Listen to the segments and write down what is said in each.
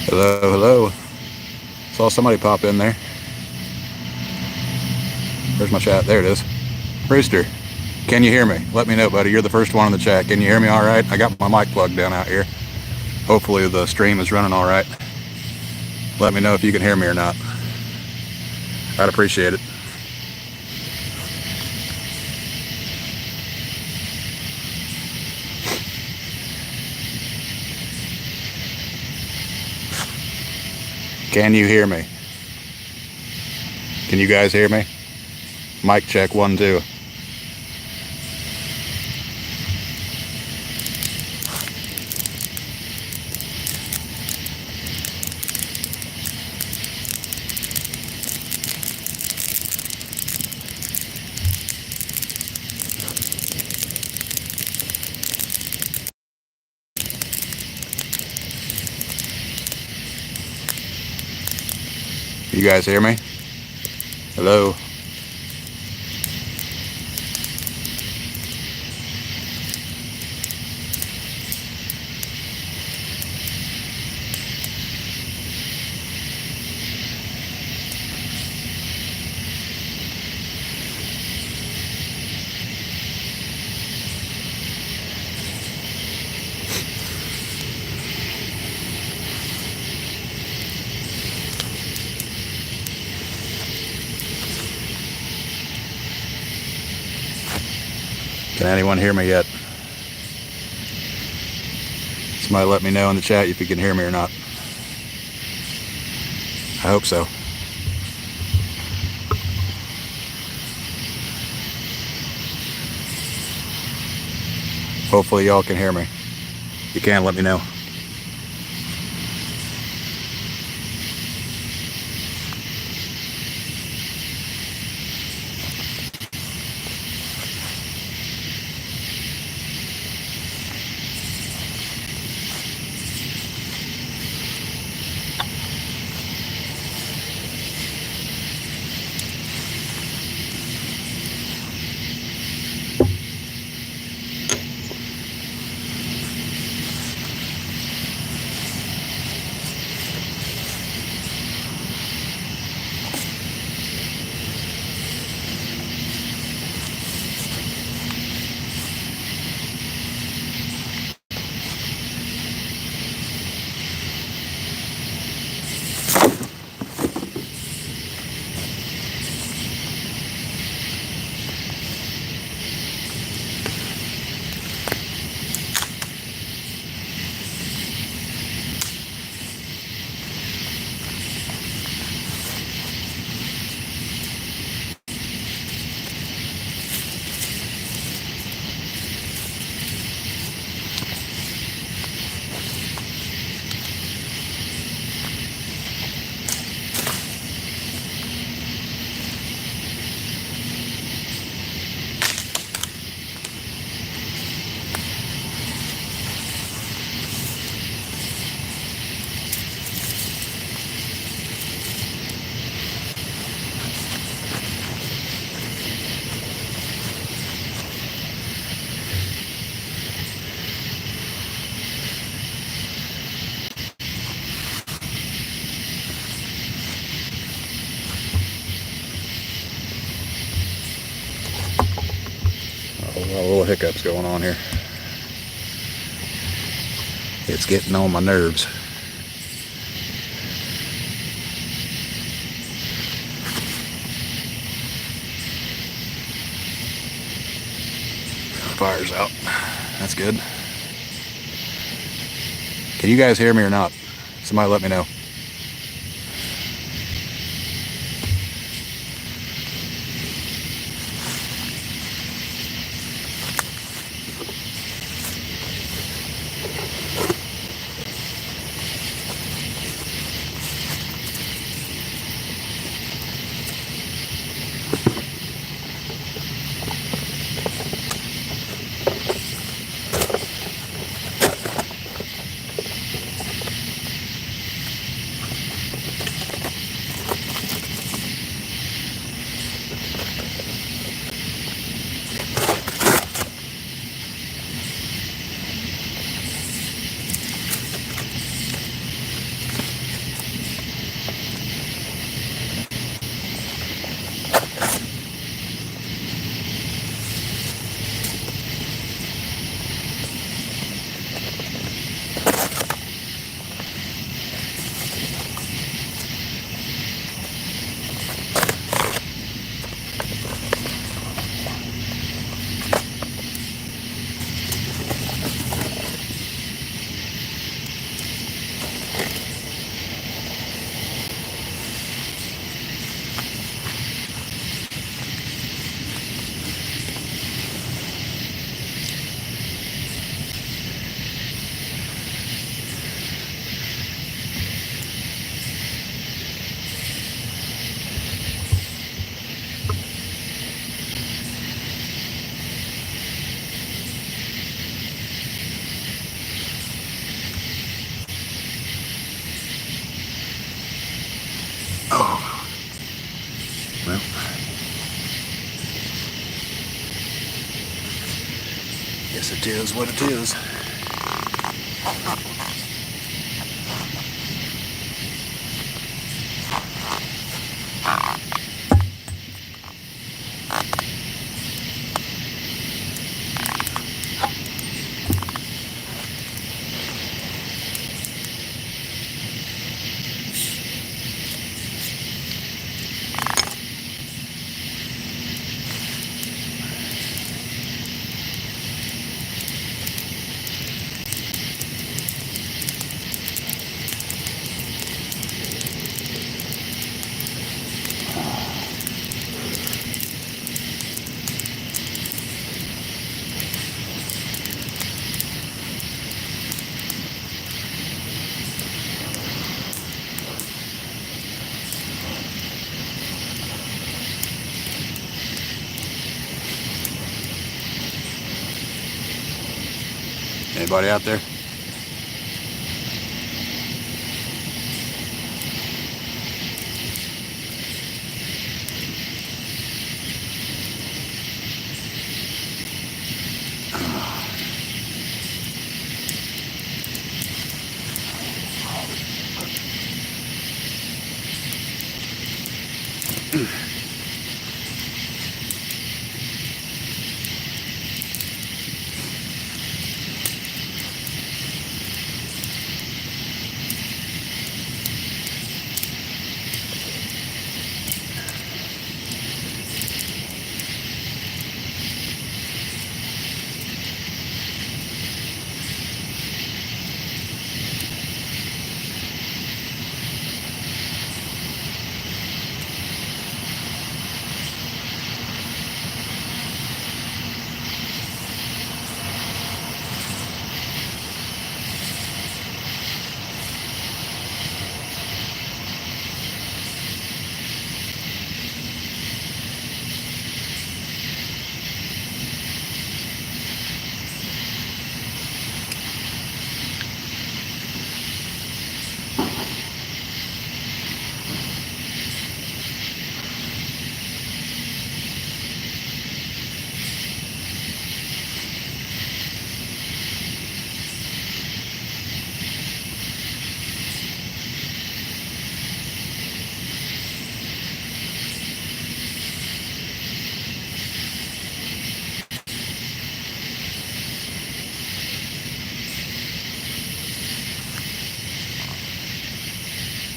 Hello, hello. Saw somebody pop in there. Where's my chat? There it is. Rooster, can you hear me? Let me know, buddy. You're the first one in the chat. Can you hear me all right? I got my mic plugged down out here. Hopefully the stream is running all right. Let me know if you can hear me or not. I'd appreciate it. Can you hear me? Can you guys hear me? Mic check 1 2. You guys hear me? Hello? Can anyone hear me yet? Somebody let me know in the chat if you can hear me or not. I hope so. Hopefully y'all can hear me. If you can, let me know. Little hiccups going on here. It's getting on my nerves. Fire's out. That's good. Can you guys hear me or not? Somebody let me know. Guess it is what it is. Anybody out there?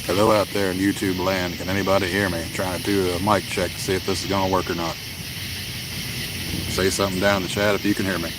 Hello out there in YouTube land. Can anybody hear me? I'm trying to do a mic check to see if this is going to work or not. Say something down in the chat if you can hear me.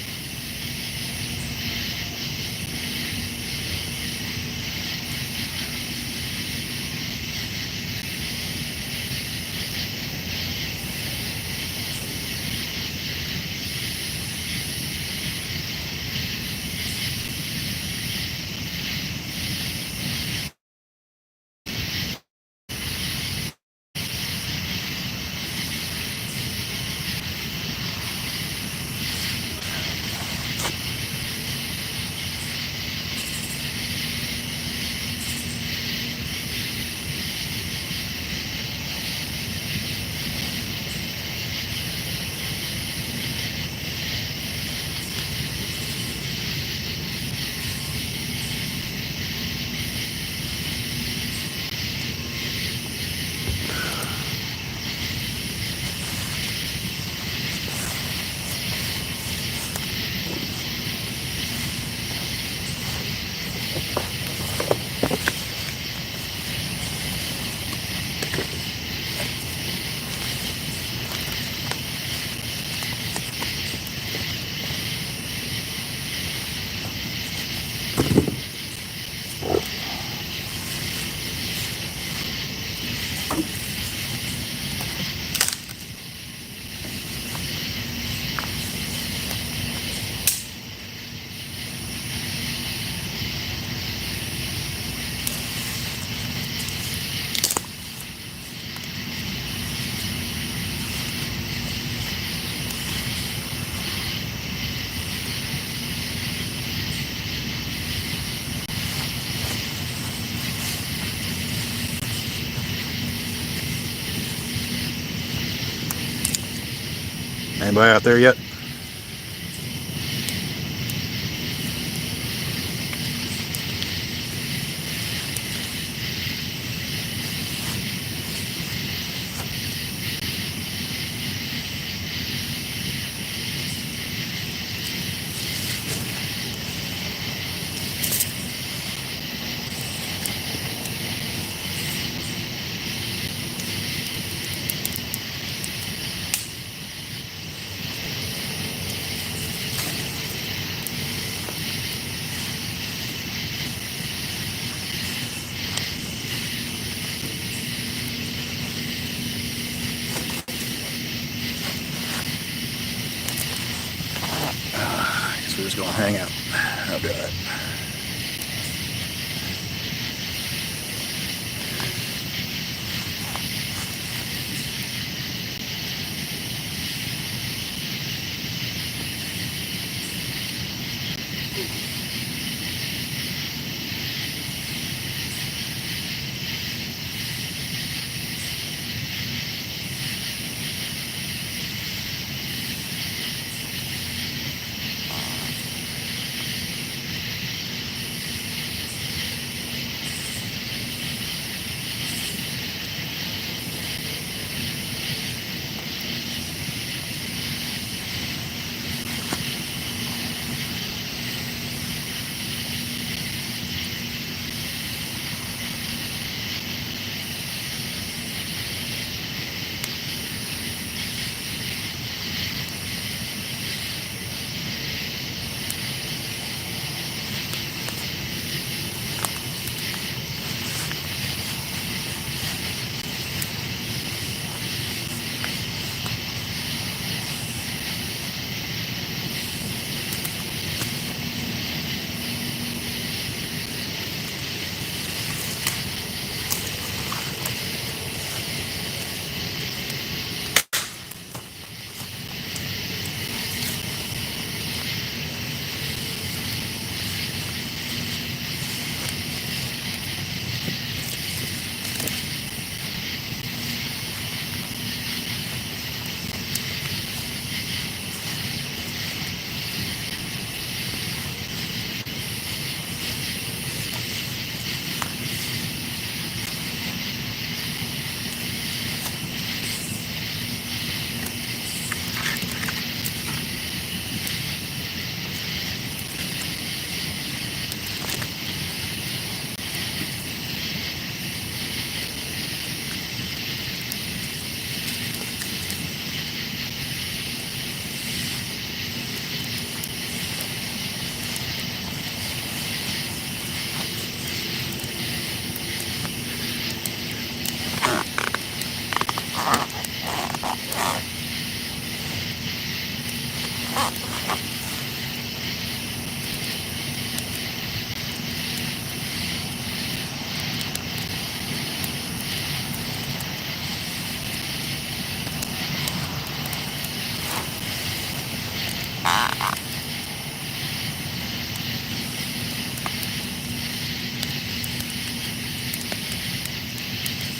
Anybody out there yet? Brewster's gonna hang out. I'll be all right.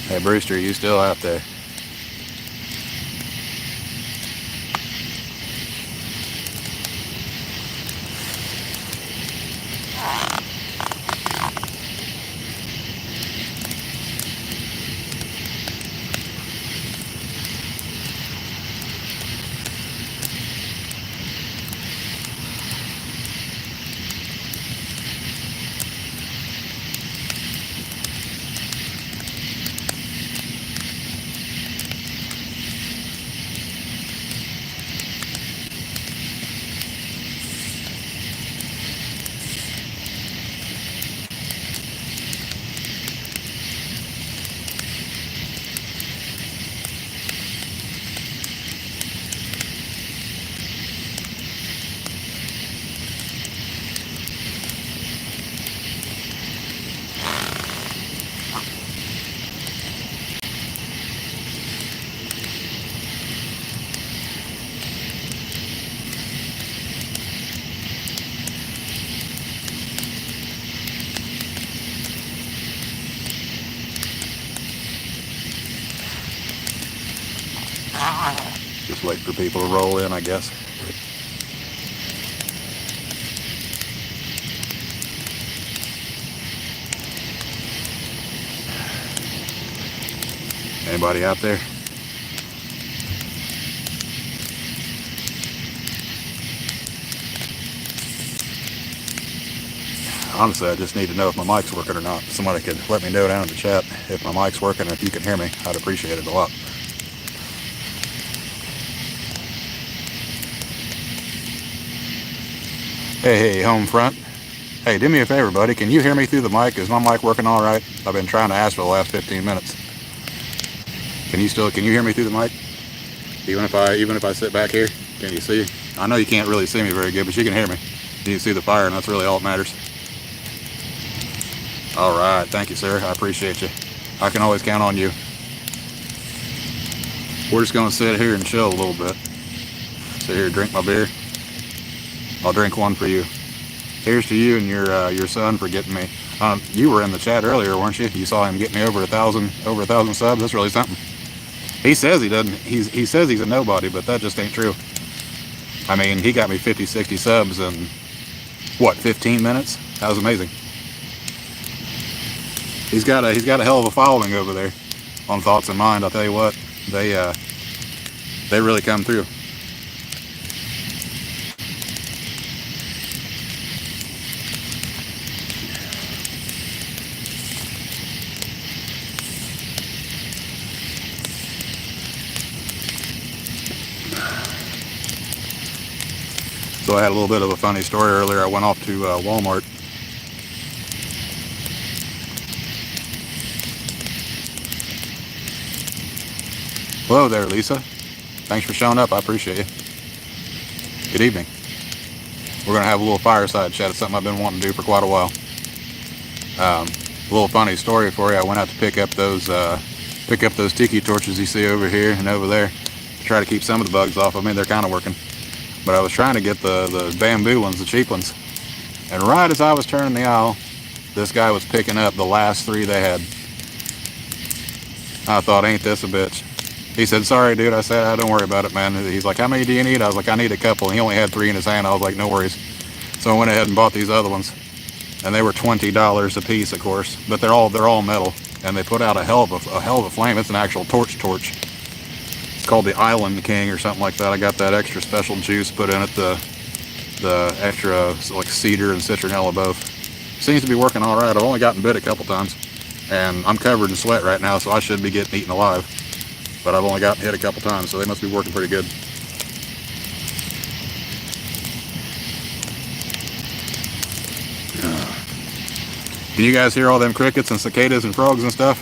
Hey Brewster, you still out there? Just wait for people to roll in, I guess. Anybody out there? Honestly, I just need to know if my mic's working or not. Somebody could let me know down in the chat if my mic's working and if you can hear me. I'd appreciate it a lot. Hey, home front. Hey, do me a favor, buddy. Can you hear me through the mic? Is my mic working all right? I've been trying to ask for the last 15 minutes. Can you hear me through the mic? Even if I sit back here, can you see? I know you can't really see me very good, but you can hear me. You see the fire, and that's really all that matters. All right, thank you, sir. I appreciate you. I can always count on you. We're just gonna sit here and chill a little bit. Sit here, drink my beer. I'll drink one for you. Here's to you and your son for getting me. You were in the chat earlier, weren't you? You saw him get me over 1,000 subs. That's really something. He says he doesn't. He says he's a nobody, but that just ain't true. I mean, he got me 50, 60 subs in what, 15 minutes? That was amazing. He's got a hell of a following over there on Thoughts in Mind. I'll tell you what, they really come through. So I had a little bit of a funny story earlier. I went off to Walmart. Hello there, Lisa. Thanks for showing up. I appreciate you. Good evening. We're going to have a little fireside chat. It's something I've been wanting to do for quite a while. A little funny story for you. I went out to pick up those tiki torches you see over here and over there. Try to keep some of the bugs off of me. They're kind of working. But I was trying to get the bamboo ones, the cheap ones. And right as I was turning the aisle, this guy was picking up the last 3 they had. I thought, ain't this a bitch? He said, sorry, dude. I said, don't worry about it, man. He's like, how many do you need? I was like, I need a couple. And he only had 3 in his hand. I was like, no worries. So I went ahead and bought these other ones. And they were $20 a piece, of course. But they're all metal. And they put out a hell of a flame. It's an actual torch. It's called the Island King or something like that. I got that extra special juice put in it, the extra like cedar and citronella both. Seems to be working all right. I've only gotten bit a couple times, and I'm covered in sweat right now, so I should be getting eaten alive. But I've only gotten hit a couple times, so they must be working pretty good. Can you guys hear all them crickets and cicadas and frogs and stuff?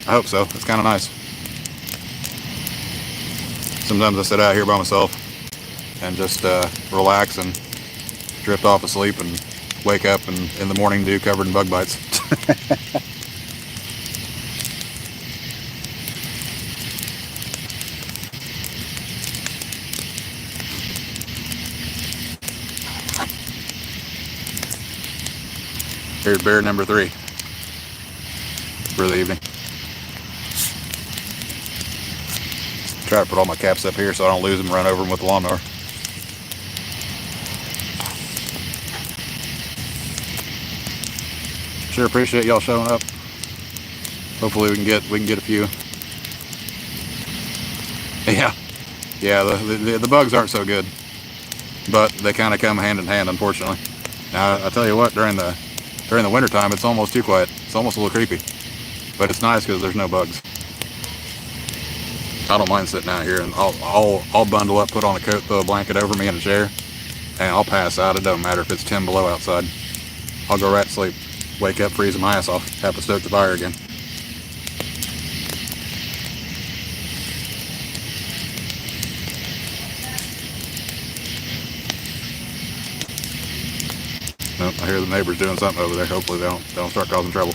I hope so. It's kind of nice. Sometimes I sit out here by myself and just relax and drift off asleep and wake up and in the morning dew covered in bug bites. Here's bear number 3 for the evening. Try to put all my caps up here so I don't lose them and run over them with the lawnmower. Sure appreciate y'all showing up. Hopefully we can get a few. Yeah, the bugs aren't so good, but they kind of come hand in hand, unfortunately. Now I tell you what, during the winter time, it's almost too quiet. It's almost a little creepy, but it's nice because there's no bugs. I don't mind sitting out here, and I'll bundle up, put on a coat, throw a blanket over me in a chair, and I'll pass out. It doesn't matter if it's 10 below outside. I'll go right to sleep, wake up, freezing my ass off, have to stoke the fire again. Nope, I hear the neighbors doing something over there. Hopefully they don't start causing trouble.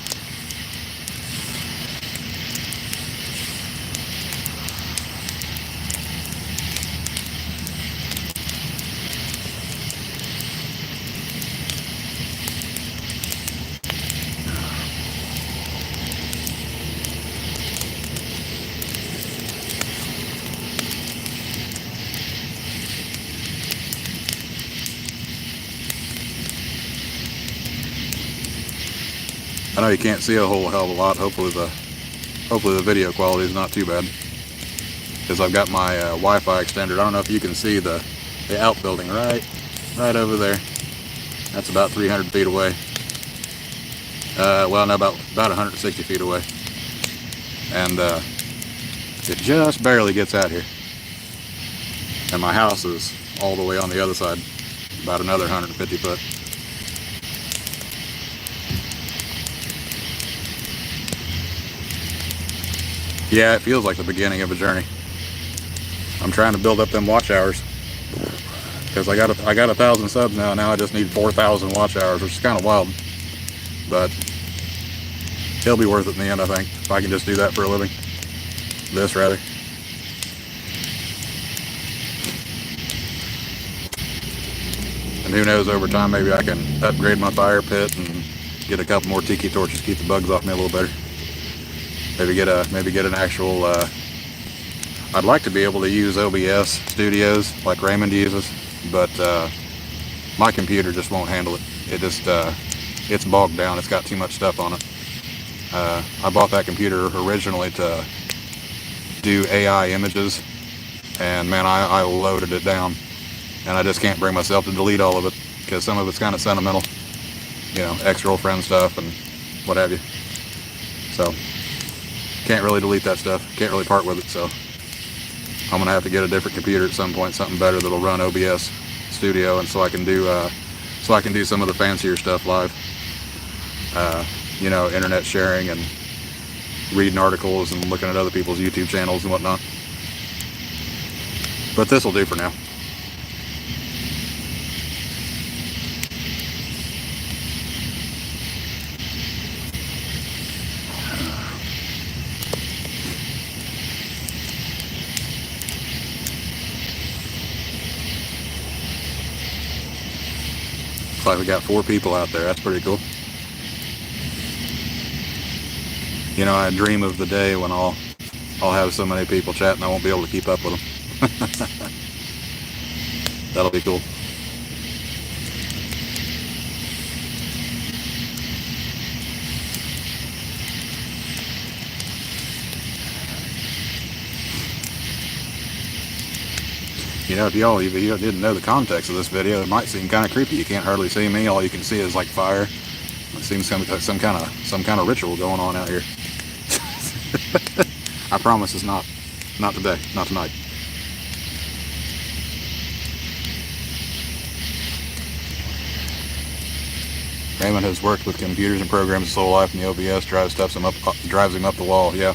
I know you can't see a whole hell of a lot. Hopefully the video quality is not too bad, because I've got my Wi-Fi extender. I don't know if you can see the outbuilding right over there. That's about 300 feet away. Well, no, about 160 feet away, and it just barely gets out here. And my house is all the way on the other side, about another 150 foot. Yeah, it feels like the beginning of a journey. I'm trying to build up them watch hours. because I got 1,000 subs now. Now I just need 4,000 watch hours, which is kind of wild, but it'll be worth it in the end, I think, if I can just do that for a living. This rather. And who knows, over time maybe I can upgrade my fire pit and get a couple more tiki torches, keep the bugs off me a little better. Maybe get an actual. I'd like to be able to use OBS studios like Raymond uses, but my computer just won't handle it. It just it's bogged down. It's got too much stuff on it. I bought that computer originally to do AI images, and man, I loaded it down, and I just can't bring myself to delete all of it because some of it's kind of sentimental, you know, ex-girlfriend stuff and what have you. So can't really delete that stuff. Can't really part with it. So I'm gonna have to get a different computer at some point, something better that'll run OBS Studio, and so I can do some of the fancier stuff live. You know, internet sharing and reading articles and looking at other people's YouTube channels and whatnot. But this will do for now. Looks like we got 4 people out there. That's pretty cool. You know, I dream of the day when I'll have so many people chatting I won't be able to keep up with them. That'll be cool. You know, if you didn't know the context of this video, it might seem kind of creepy. You can't hardly see me. All you can see is like fire. It seems some kind of ritual going on out here. I promise it's not today, not tonight. Raymond has worked with computers and programs his whole life, and the OBS drives him up the wall. Yeah,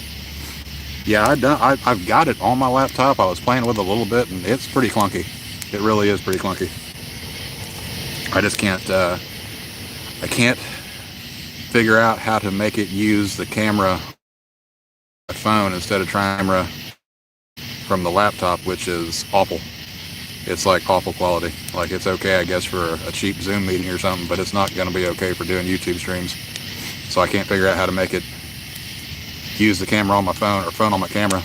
I've got it on my laptop. I was playing with it a little bit, and it's pretty clunky. It really is pretty clunky. I just can't. I can't figure out how to make it use the camera phone instead of camera from the laptop, which is awful. It's like awful quality. Like, it's okay, I guess, for a cheap Zoom meeting or something, but it's not going to be okay for doing YouTube streams. So I can't figure out how to make it use the camera on my phone or phone on my camera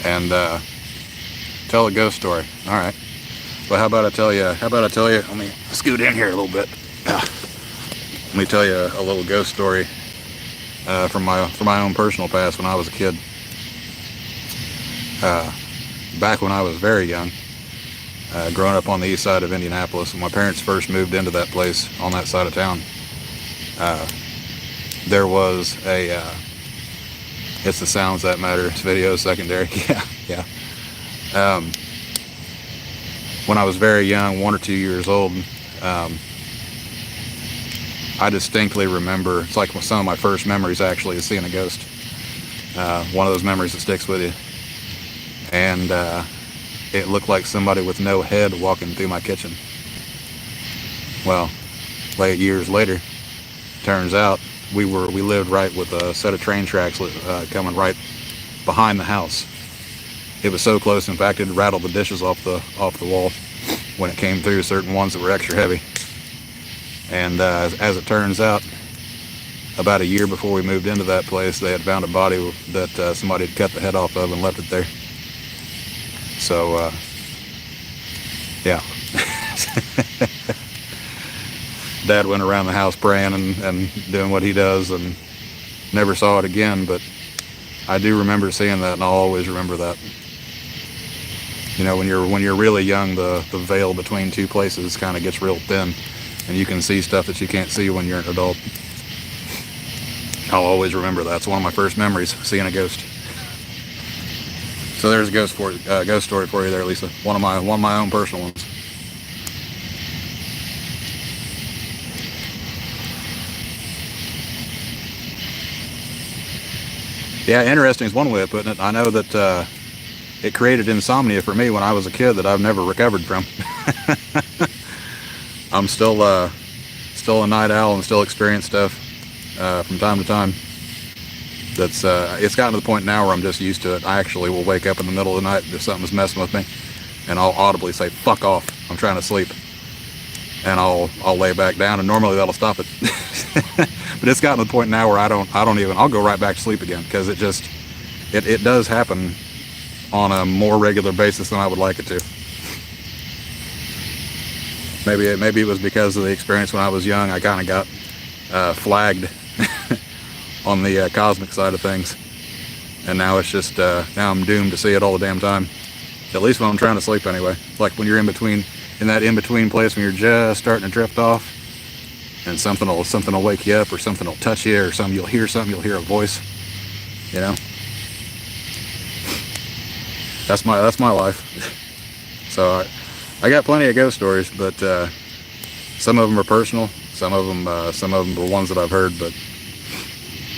and tell a ghost story. All right. Well, how about I tell you? Let me scoot in here a little bit. Let me tell you a little ghost story from my own personal past when I was a kid. Back when I was very young, growing up on the east side of Indianapolis, when my parents first moved into that place on that side of town, there was a it's the sounds that matter. It's video secondary. Yeah. When I was very young, 1 or 2 years old, I distinctly remember, it's like some of my first memories actually is seeing a ghost. One of those memories that sticks with you. And it looked like somebody with no head walking through my kitchen. Well, late years later, turns out we lived right with a set of train tracks coming right behind the house. It was so close, in fact, it rattled the dishes off the wall when it came through, certain ones that were extra heavy. And as it turns out, about a year before we moved into that place, they had found a body that somebody had cut the head off of and left it there. So, yeah. Dad went around the house praying and doing what he does and never saw it again, but I do remember seeing that, and I'll always remember that. You know, when you're really young, the veil between two places kind of gets real thin, and you can see stuff that you can't see when you're an adult. I'll always remember that. It's one of my first memories, seeing a ghost. So there's a ghost story for you there, Lisa. One of my own personal ones. Yeah, interesting is one way of putting it. I know that it created insomnia for me when I was a kid that I've never recovered from. I'm still a night owl and still experience stuff from time to time. That's it's gotten to the point now where I'm just used to it. I actually will wake up in the middle of the night if something's messing with me, and I'll audibly say, "Fuck off! I'm trying to sleep," and I'll lay back down, and normally that'll stop it. But it's gotten to the point now where I'll go right back to sleep again, because it does happen on a more regular basis than I would like it to. Maybe it was because of the experience when I was young. I kind of got flagged on the cosmic side of things, and now it's just now I'm doomed to see it all the damn time. At least when I'm trying to sleep, anyway. It's like when you're in that in-between place when you're just starting to drift off, and something will wake you up, or something will touch you, or you'll hear a voice. You know, that's my life. So I got plenty of ghost stories, but some of them are personal. Some of them are ones that I've heard, but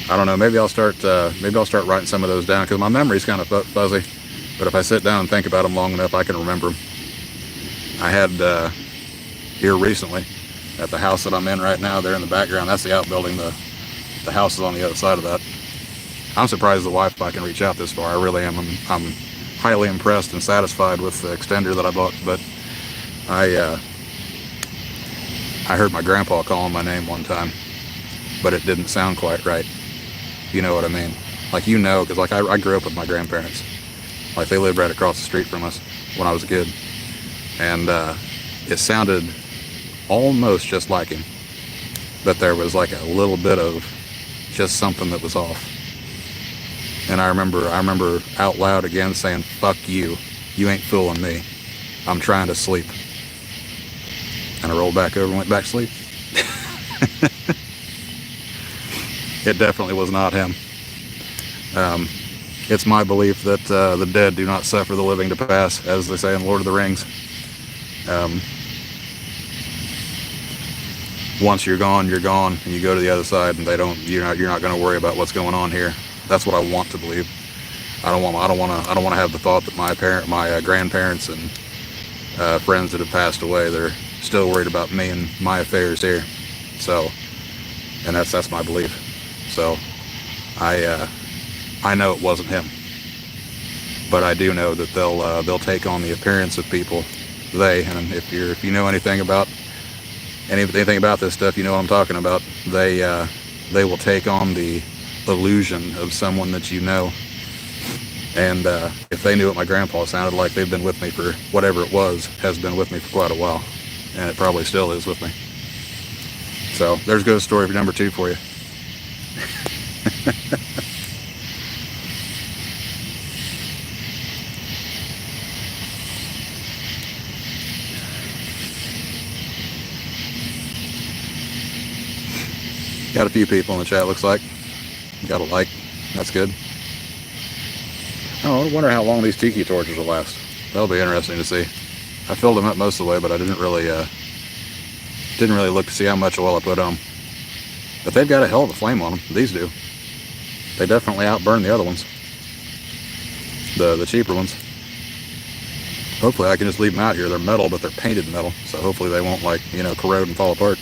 I don't know. Maybe I'll start writing some of those down, because my memory's kind of fuzzy. But if I sit down and think about them long enough, I can remember them. I had here recently at the house that I'm in right now. There in the background, that's the outbuilding. The house is on the other side of that. I'm surprised the Wi-Fi can reach out this far. I really am. I'm highly impressed and satisfied with the extender that I bought. But I heard my grandpa calling my name one time, but it didn't sound quite right. You know what I mean? Like, you know, because like I grew up with my grandparents. Like, they lived right across the street from us when I was a kid, and it sounded almost just like him, but there was like a little bit of just something that was off. And I remember out loud again saying, "Fuck you, you ain't fooling me. I'm trying to sleep." And I rolled back over and went back to sleep. It definitely was not him. It's my belief that the dead do not suffer the living to pass, as they say in Lord of the Rings. Once you're gone, and you go to the other side, and you're not going to worry about what's going on here. That's what I want to believe. I don't want to have the thought that my grandparents and friends that have passed away, they're still worried about me and my affairs here. So, and that's my belief. So, I know it wasn't him, but I do know that they'll take on the appearance of people. And if you know anything about this stuff, you know what I'm talking about. They will take on the illusion of someone that you know. And if they knew what my grandpa sounded like, they've been with me for whatever it was, has been with me for quite a while, and it probably still is with me. So there's ghost story number 2 for you. Got a few people in the chat, looks like. Got a like. That's good. Oh, I wonder how long these tiki torches will last. That'll be interesting to see. I filled them up most of the way, but I didn't really look to see how much oil I put on them. But they've got a hell of a flame on them. These do. They definitely outburn the other ones. The cheaper ones. Hopefully I can just leave them out here. They're metal, but they're painted metal, so hopefully they won't, like, you know, corrode and fall apart.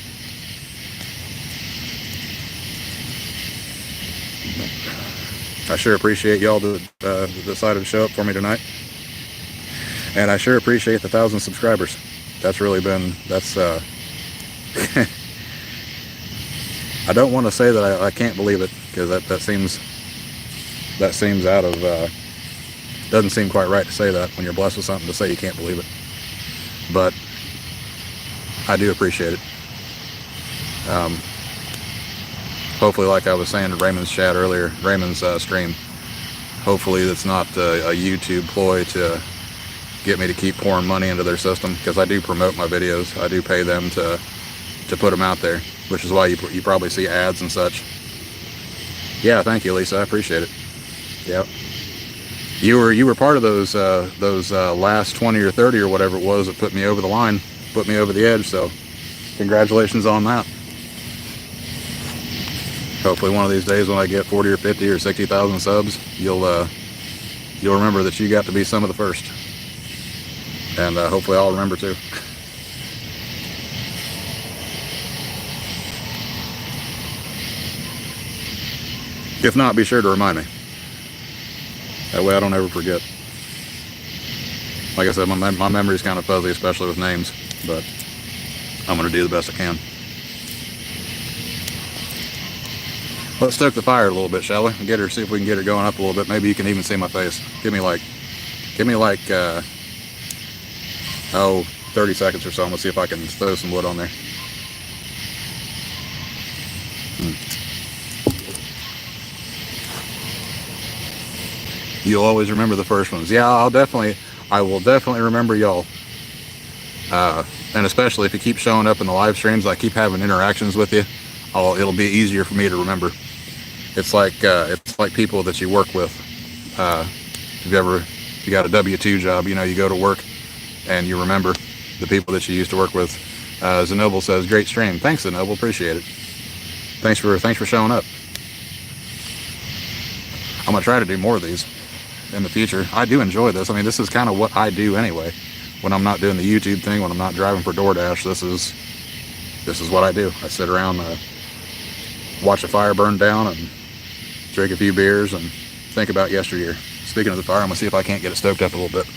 I sure appreciate y'all that decided to show up for me tonight. And I sure appreciate the 1,000 subscribers. That's really been, I don't want to say that I can't believe it, because that seems out of, doesn't seem quite right to say that when you're blessed with something, to say you can't believe it. But I do appreciate it. Hopefully, like I was saying to Raymond's chat earlier, Raymond's stream, hopefully that's not a YouTube ploy to get me to keep pouring money into their system, because I do promote my videos. I do pay them to put them out there, which is why you probably see ads and such. Yeah, thank you, Lisa. I appreciate it. Yep. You were part of those last 20 or 30 or whatever it was that put me over the line, put me over the edge. So, congratulations on that. Hopefully one of these days when I get 40 or 50 or 60,000 subs, you'll you'll remember that you got to be some of the first. And hopefully I'll remember too. If not, be sure to remind me. That way I don't ever forget. Like I said, my memory's kind of fuzzy, especially with names, but I'm going to do the best I can. Let's stoke the fire a little bit, shall we? Get her, see if we can get her going up a little bit. Maybe you can even see my face. Give me like 30 seconds or so. I'm gonna see if I can throw some wood on there. You'll always remember the first ones. Yeah, I will definitely remember y'all. And especially if you keep showing up in the live streams, I keep having interactions with you. It'll be easier for me to remember. It's like people that you work with. If you got a W-2 job, you know, you go to work and you remember the people that you used to work with. Zenoble says, great stream. Thanks, Zenoble. Appreciate it. Thanks for showing up. I'm gonna try to do more of these in the future. I do enjoy this. I mean, this is kind of what I do anyway. When I'm not doing the YouTube thing, when I'm not driving for DoorDash, this is what I do. I sit around, watch a fire burn down, and drink a few beers and think about yesteryear. Speaking of the fire, I'm gonna see if I can't get it stoked up a little bit.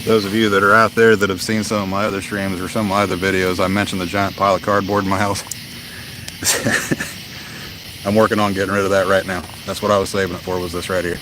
Those of you that are out there that have seen some of my other streams or some of my other videos, I mentioned the giant pile of cardboard in my house. I'm working on getting rid of that right now. That's what I was saving it for, was this right here.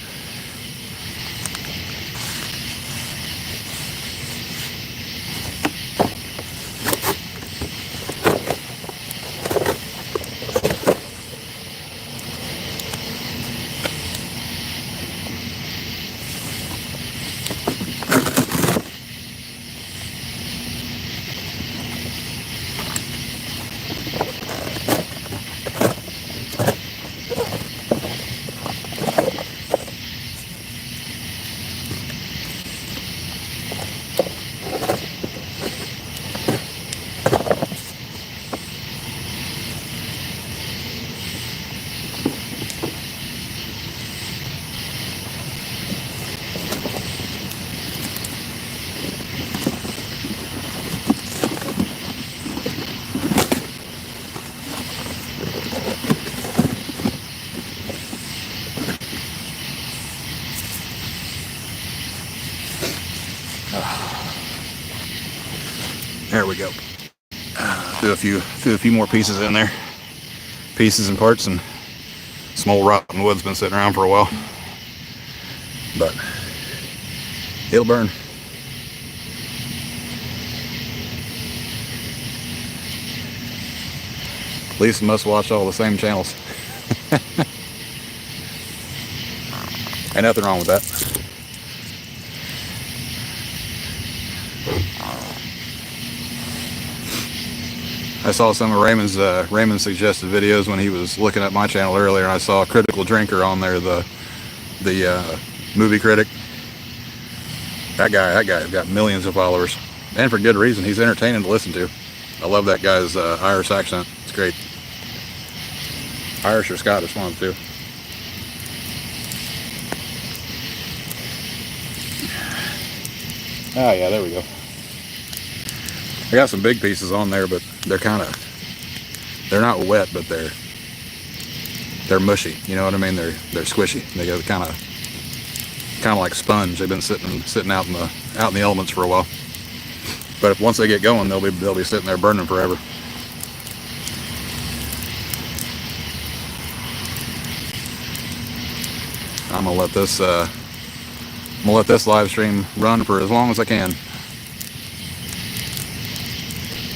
There we go. Threw a few more pieces in there. Pieces and parts, and some old rotten wood's been sitting around for a while. But it'll burn. Lisa must watch all the same channels. Ain't nothing wrong with that. I saw some of Raymond's suggested videos when he was looking at my channel earlier, and I saw Critical Drinker on there, the movie critic. That guy's got millions of followers, and for good reason. He's entertaining to listen to. I love that guy's Irish accent. It's great. Irish or Scottish, one of the two. Oh yeah, there we go. I got some big pieces on there, but they're they're not wet, but they're mushy. You know what I mean? They're squishy. They go kind of like sponge. They've been sitting out in the elements for a while. But once they get going, they'll be sitting there burning forever. I'm gonna let this live stream run for as long as I can.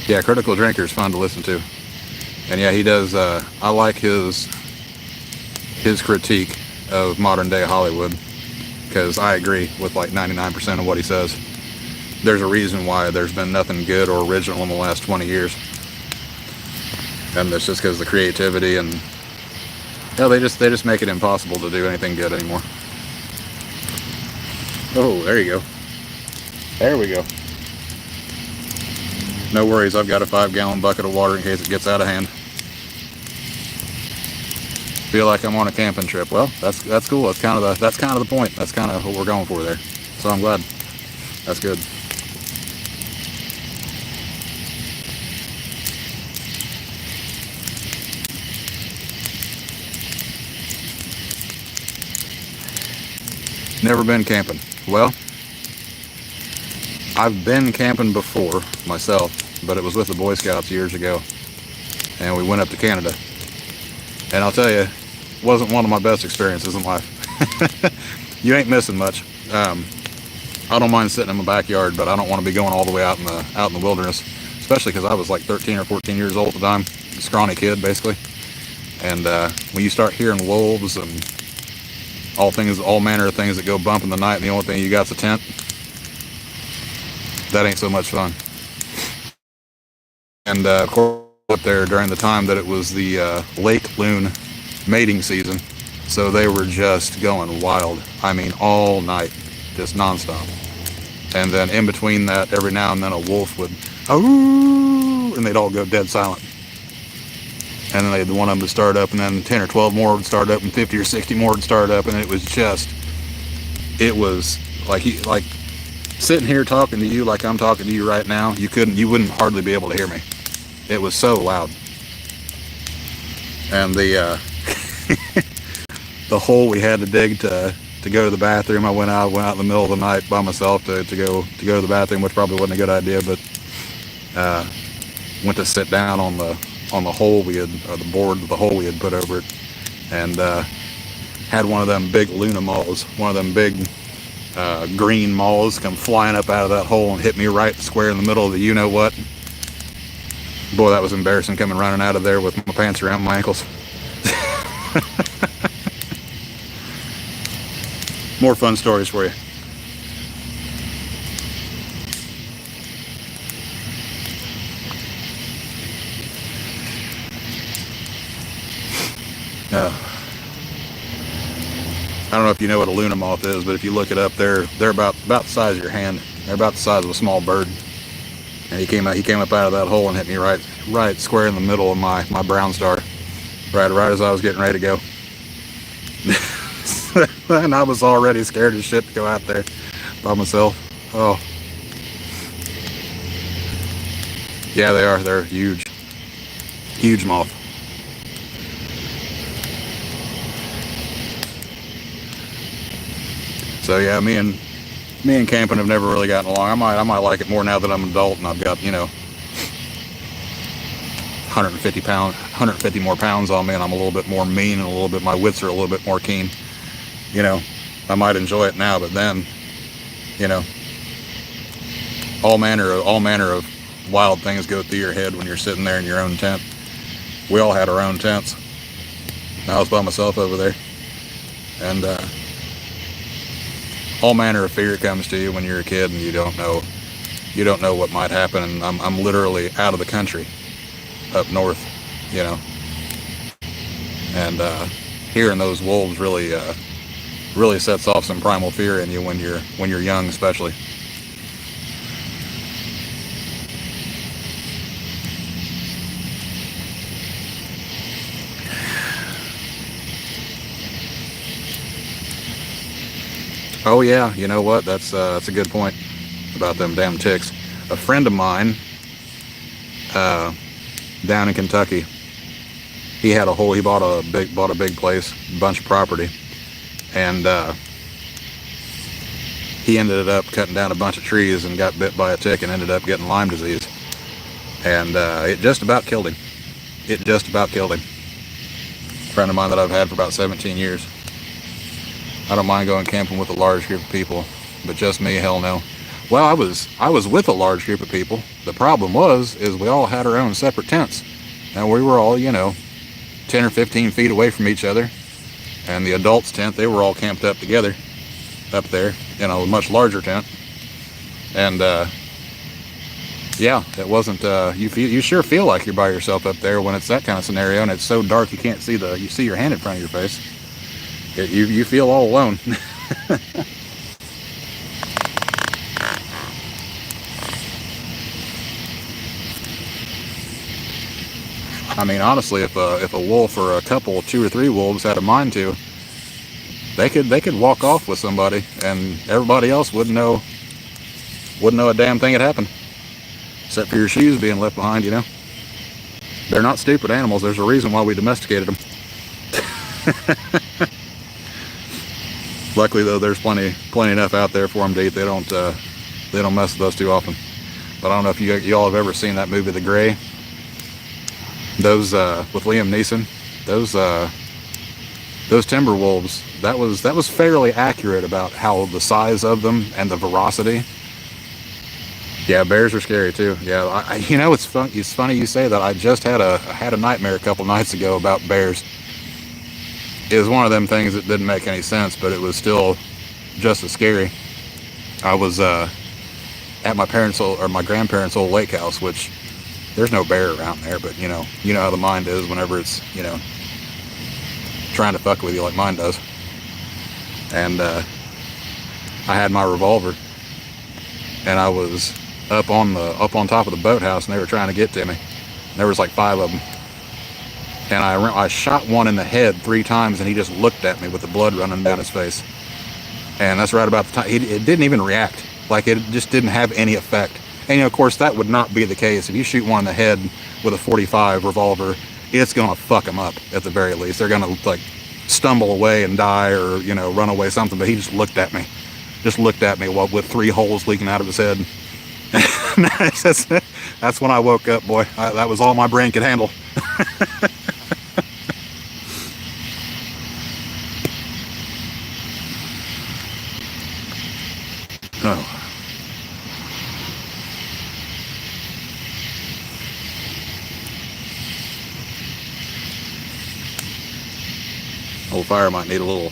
Yeah, Critical Drinker is fun to listen to, and yeah, he does. I like his critique of modern day Hollywood, because I agree with like 99% of what he says. There's a reason why there's been nothing good or original in the last 20 years, and that's just because of the creativity, and yeah, they just make it impossible to do anything good anymore. Oh, there you go. There we go. No worries, I've got a 5-gallon bucket of water in case it gets out of hand. Feel like I'm on a camping trip. Well, that's cool. That's kind of the point. That's kind of what we're going for there. So I'm glad. That's good. Never been camping. Well, I've been camping before myself, but it was with the Boy Scouts years ago, and we went up to Canada. And I'll tell you, it wasn't one of my best experiences in life. You ain't missing much. I don't mind sitting in my backyard, but I don't want to be going all the way out in the wilderness, especially because I was like 13 or 14 years old at the time, a scrawny kid basically. And when you start hearing wolves and all manner of things that go bump in the night, and the only thing you got's a tent, that ain't so much fun. And of course, up there during the time that it was the lake loon mating season, so they were just going wild. I mean, all night, just nonstop. And then in between that, every now and then a wolf would, oh, and they'd all go dead silent. And then one of them would start up, and then 10 or 12 more would start up, and 50 or 60 more would start up, and it was like sitting here talking to you like I'm talking to you right now. You wouldn't hardly be able to hear me. It was so loud. And the the hole we had to dig to go to the bathroom, I went out in the middle of the night by myself to go to the bathroom, which probably wasn't a good idea, but went to sit down on the hole the hole we had put over it, and had one of them big Luna moths, one of them big green moths come flying up out of that hole and hit me right square in the middle of the you-know-what. Boy, that was embarrassing, coming running out of there with my pants around my ankles. More fun stories for you. I don't know if you know what a Luna moth is, but if you look it up, they're about the size of your hand. They're about the size of a small bird. And he came up out of that hole and hit me right square in the middle of my brown star, right as I was getting ready to go. And I was already scared as shit to go out there by myself. Oh, yeah, they are. They're huge moth. So yeah, me and camping have never really gotten along. I might like it more now that I'm an adult and I've got, 150 more pounds on me, and I'm a little bit more mean, and my wits are a little bit more keen. I might enjoy it now, but then, all manner of wild things go through your head when you're sitting there in your own tent. We all had our own tents. I was by myself over there, and all manner of fear comes to you when you're a kid and you don't know what might happen. And I'm literally out of the country, up north, you know, and hearing those wolves really sets off some primal fear in you when you're young, especially. Oh yeah, you know what? That's a good point about them damn ticks. A friend of mine down in Kentucky, he bought a big place, bunch of property, and he ended up cutting down a bunch of trees and got bit by a tick and ended up getting Lyme disease, and it just about killed him. It just about killed him. A friend of mine that I've had for about 17 years. I don't mind going camping with a large group of people, but just me, hell no. Well, I was with a large group of people. The problem is we all had our own separate tents. Now we were all, 10 or 15 feet away from each other. And the adults' tent, they were all camped up together, up there, in a much larger tent. And yeah, it wasn't. You sure feel like you're by yourself up there when it's that kind of scenario, and it's so dark you can't see you see your hand in front of your face. You feel all alone. I mean, honestly, if a wolf or a couple, 2 or 3 wolves had a mind to, they could walk off with somebody, and everybody else wouldn't know a damn thing had happened, except for your shoes being left behind. They're not stupid animals. There's a reason why we domesticated them. Luckily, though, there's plenty enough out there for them to eat. They don't mess with us too often. But I don't know if y'all have ever seen that movie, The Gray. Those with Liam Neeson. Those timber wolves. That was fairly accurate about how the size of them and the ferocity. Yeah, bears are scary too. Yeah, it's fun. It's funny you say that. I just had a nightmare a couple nights ago about bears. It was one of them things that didn't make any sense, but it was still just as scary. I was at my grandparents' old lake house, which there's no bear around there, but you know how the mind is whenever it's trying to fuck with you like mine does. And I had my revolver, and I was up on top of the boathouse, and they were trying to get to me. And there was like 5 of them. And I shot one in the head 3 times, and he just looked at me with the blood running down his face. And that's right about the time. It didn't even react. Like, it just didn't have any effect. And, of course, that would not be the case. If you shoot one in the head with a .45 revolver, it's going to fuck them up, at the very least. They're going to, like, stumble away and die or, run away, something. But he just looked at me. With 3 holes leaking out of his head. That's when I woke up, boy. That was all my brain could handle. Oh. Old fire might need a little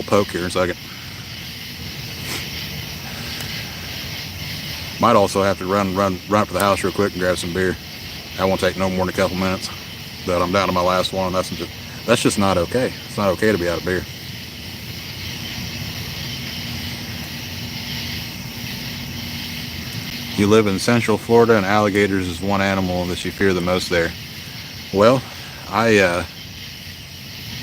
poke here in a second. Might also have to run for the house real quick and grab some beer. That won't take no more than a couple minutes. But I'm down to my last one, and that's just not okay. It's not okay to be out of beer. You live in Central Florida, and alligators is one animal that you fear the most there. Well, I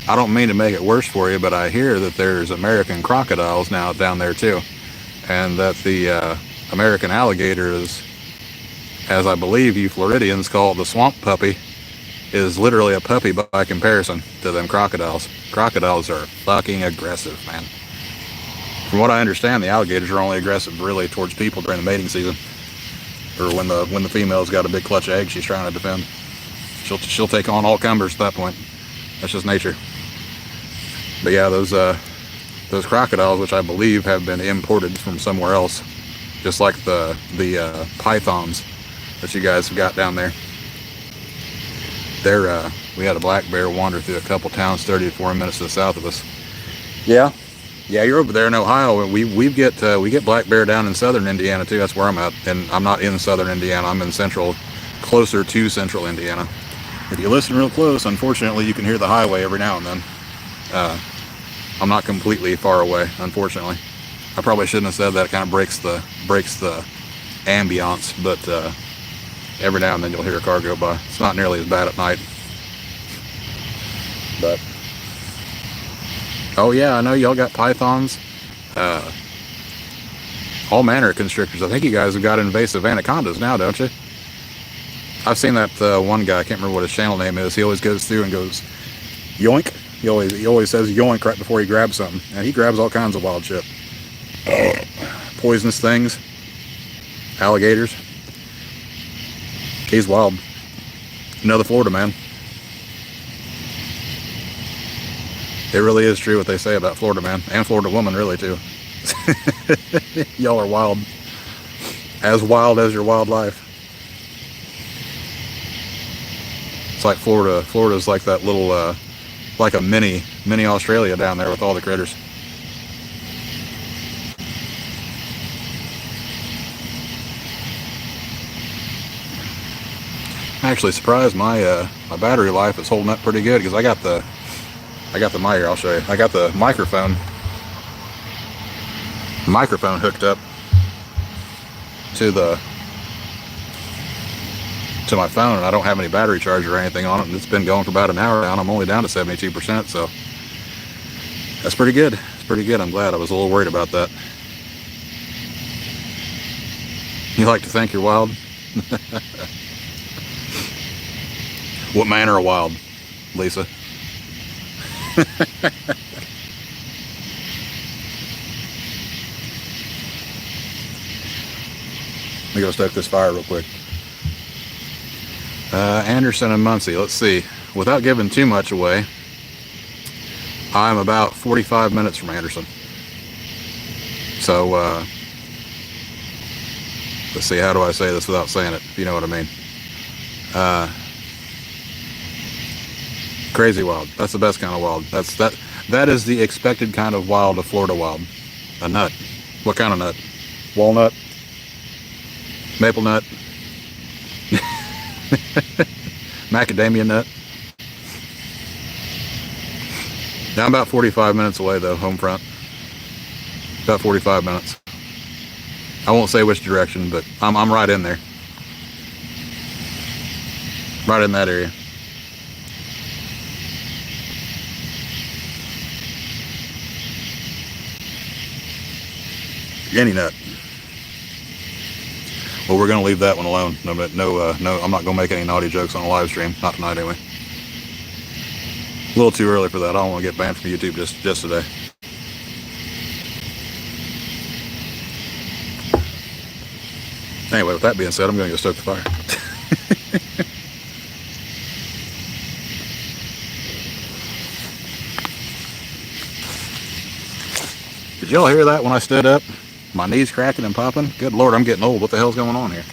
don't mean to make it worse for you, but I hear that there's American crocodiles now down there too, and that the American alligator is, as I believe you Floridians call it, the swamp puppy, is literally a puppy by comparison to them crocodiles. Crocodiles are fucking aggressive, man. From what I understand, the alligators are only aggressive really towards people during the mating season, or when the female's got a big clutch of eggs she's trying to defend. She'll take on all comers at that point. That's just nature. But yeah, those crocodiles, which I believe have been imported from somewhere else, just like the pythons that you guys have got down there. We had a black bear wander through a couple towns 30 to 40 minutes to the south of us. Yeah, yeah, you're over there in Ohio, and we get black bear down in southern Indiana too. That's where I'm at, and I'm not in southern Indiana. I'm in closer to central Indiana. If you listen real close, unfortunately, you can hear the highway every now and then. I'm not completely far away, unfortunately. I probably shouldn't have said that. It kind of breaks the ambiance, but every now and then you'll hear a car go by. It's not nearly as bad at night. But oh yeah, I know y'all got pythons, all manner of constrictors. I think you guys have got invasive anacondas now, don't you? I've seen that one guy. I can't remember what his channel name is. He always goes through and goes yoink. He always says yoink right before he grabs something, and he grabs all kinds of wild shit. Poisonous things, alligators. He's wild. Another Florida man. It really is true what they say about Florida man and Florida woman, really too. Y'all are wild as your wildlife. It's like Florida. Florida's like that little, like a mini Australia down there with all the critters. I'm actually surprised my battery life is holding up pretty good, because I got the mic here. I'll show you. I got the microphone hooked up to my phone, and I don't have any battery charger or anything on it, and it's been going for about an hour now, and I'm only down to 72%, so that's pretty good. It's pretty good. I'm glad. I was a little worried about that. You like to think you're wild? What manner of wild, Lisa? Let me go stoke this fire real quick. Anderson and Muncie. Let's see. Without giving too much away, I'm about 45 minutes from Anderson. So, let's see, how do I say this without saying it, if you know what I mean. Crazy wild. That's the best kind of wild. That is the expected kind of wild of Florida wild. A nut. What kind of nut? Walnut? Maple nut? Macadamia nut? Now I'm about 45 minutes away though, home front. About 45 minutes. I won't say which direction, but I'm right in there. Right in that area. Any nut. Well, we're going to leave that one alone. No, I'm not going to make any naughty jokes on a live stream. Not tonight, anyway. A little too early for that. I don't want to get banned from YouTube just today. Anyway, with that being said, I'm going to go stoke the fire. Did y'all hear that when I stood up? My knees cracking and popping. Good Lord, I'm getting old. What the hell's going on here?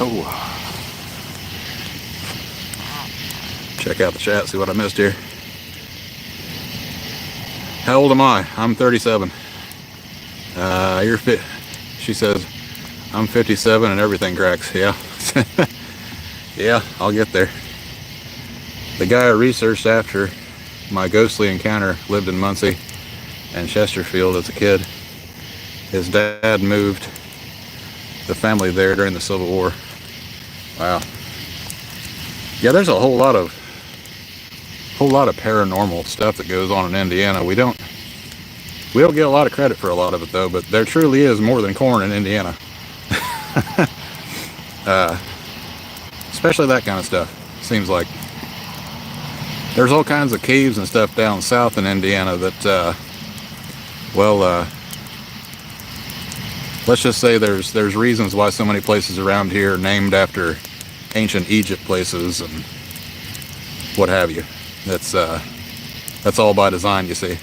Oh, check out the chat, see what I missed here. How old am I? I'm 37. You're fit. She says, I'm 57 and everything cracks. Yeah. Yeah, I'll get there. The guy I researched after my ghostly encounter lived in Muncie and Chesterfield as a kid. His dad moved the family there during the Civil War. Wow. Yeah, there's a whole lot of paranormal stuff that goes on in Indiana. We don't get a lot of credit for a lot of it though, but there truly is more than corn in Indiana. Especially that kind of stuff. Seems like there's all kinds of caves and stuff down south in Indiana that let's just say there's reasons why so many places around here are named after ancient Egypt places and what have you. That's all by design, you see.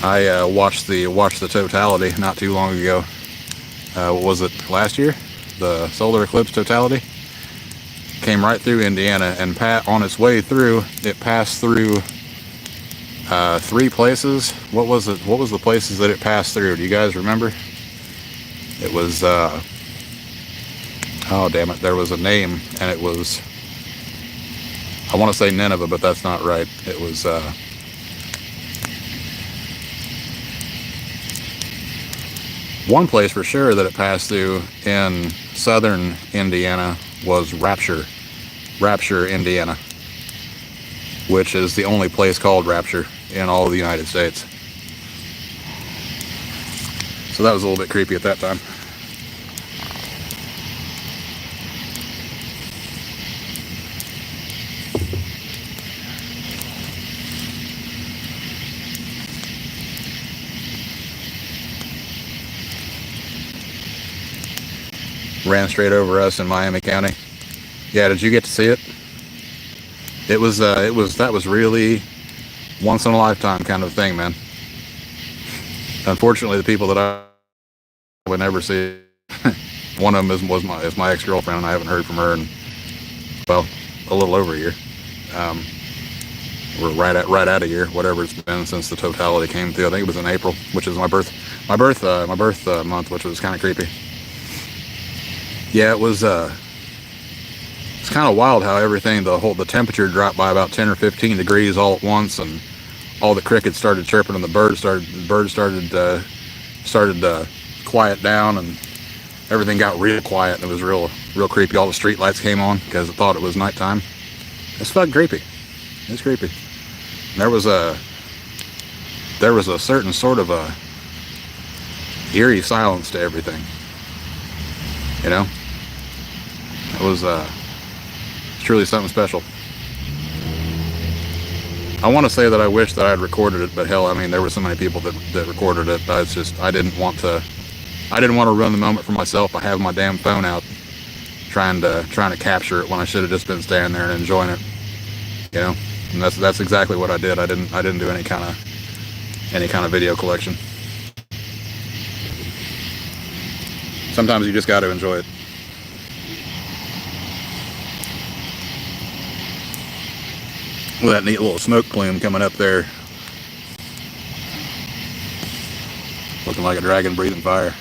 I watched the totality not too long ago. What was it, last year? The solar eclipse totality came right through Indiana, and on its way through, it passed through 3 places. What was it? What was the places that it passed through? Do you guys remember? It was oh damn it, there was a name, and it was, I want to say Nineveh, but that's not right. It was one place for sure that it passed through in southern Indiana was Rapture, Indiana, which is the only place called Rapture in all of the United States. So that was a little bit creepy at that time. Ran straight over us in Miami County. Yeah, did you get to see it? That was really once in a lifetime kind of thing, man. Unfortunately, the people that I would never see, one of them is my ex-girlfriend, and I haven't heard from her in, well, a little over a year. We're right at a year, whatever it's been since the totality came through. I think it was in April, which is my birth month, which was kind of creepy. Yeah, it was. It's kind of wild how everything, the temperature dropped by about 10 or 15 degrees all at once, and all the crickets started chirping, and the birds started to quiet down, and everything got real quiet, and it was real creepy. All the street lights came on because it thought it was nighttime. It's fucking creepy. It's creepy. And there was a certain sort of a eerie silence to everything. You know, it was truly something special. I want to say that I wish that I had recorded it, but hell, I mean, there were so many people that recorded it. I didn't want to ruin the moment for myself. I have my damn phone out, trying to capture it when I should have just been standing there and enjoying it. You know, and that's exactly what I did. I didn't do any kind of video collection. Sometimes you just got to enjoy it. With that neat little smoke plume coming up there, looking like a dragon breathing fire.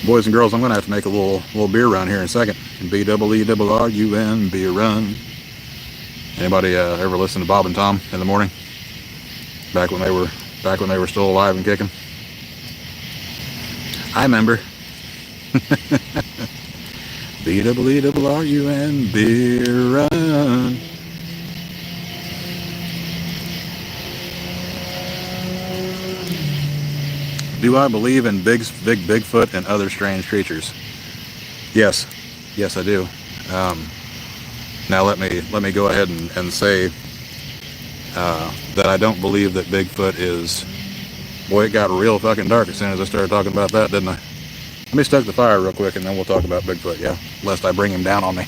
Boys and girls, I'm gonna have to make a little beer run here in a second. B-double-E-double-R-U-N, beer run. Anybody ever listen to Bob and Tom in the morning? Back when they were still alive and kicking. I remember. B-double-E-double-R-U-N, beer run. Do I believe in Bigfoot and other strange creatures? Yes, I do. Now let me go ahead and say that I don't believe that Bigfoot is. Boy, it got real fucking dark as soon as I started talking about that, didn't I? Let me stoke the fire real quick, and then we'll talk about Bigfoot. Yeah, lest I bring him down on me.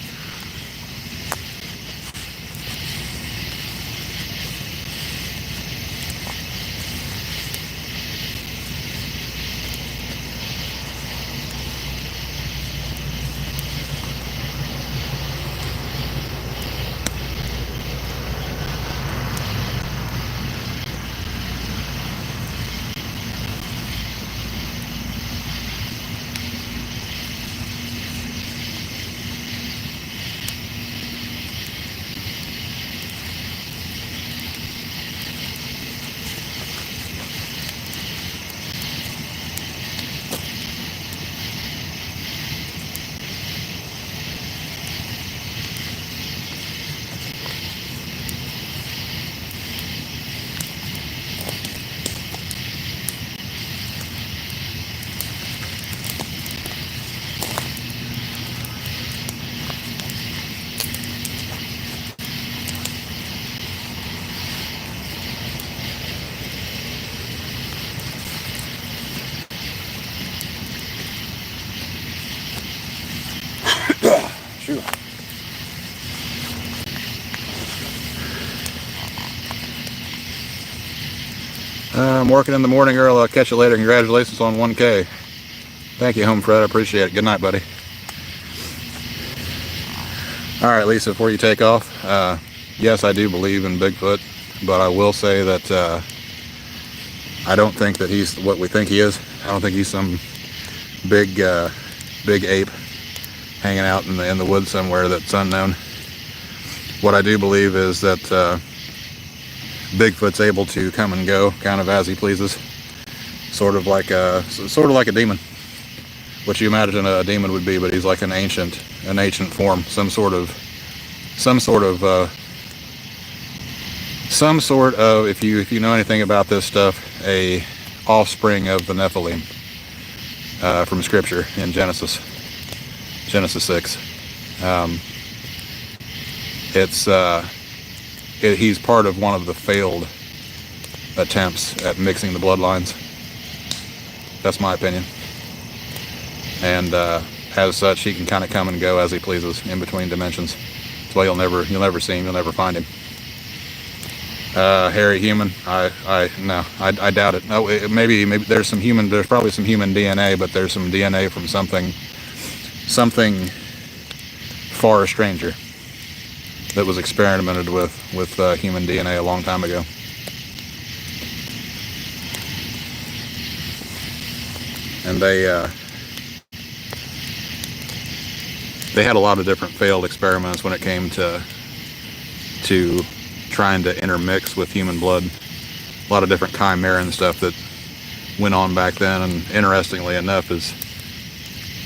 Shoot. I'm working in the morning early. I'll catch you later. Congratulations on 1K. Thank you, Home Fred. I appreciate it. Good night, buddy. All right, Lisa, before you take off, yes, I do believe in Bigfoot, but I will say that I don't think that he's what we think he is. I don't think he's some big ape hanging out in the woods somewhere that's unknown. What I do believe is that Bigfoot's able to come and go kind of as he pleases, sort of like a demon. What you imagine a demon would be, but he's like an ancient form, some sort of if you know anything about this stuff, a offspring of the Nephilim from Scripture in Genesis 6. He's part of one of the failed attempts at mixing the bloodlines. That's my opinion. And as such, he can kind of come and go as he pleases in between dimensions. That's why you'll never see him. You'll never find him. Hairy human? I doubt it. No, maybe there's probably some human DNA, but there's some DNA from something far stranger that was experimented with human DNA a long time ago. And they had a lot of different failed experiments when it came to trying to intermix with human blood. A lot of different chimeran stuff that went on back then, and interestingly enough is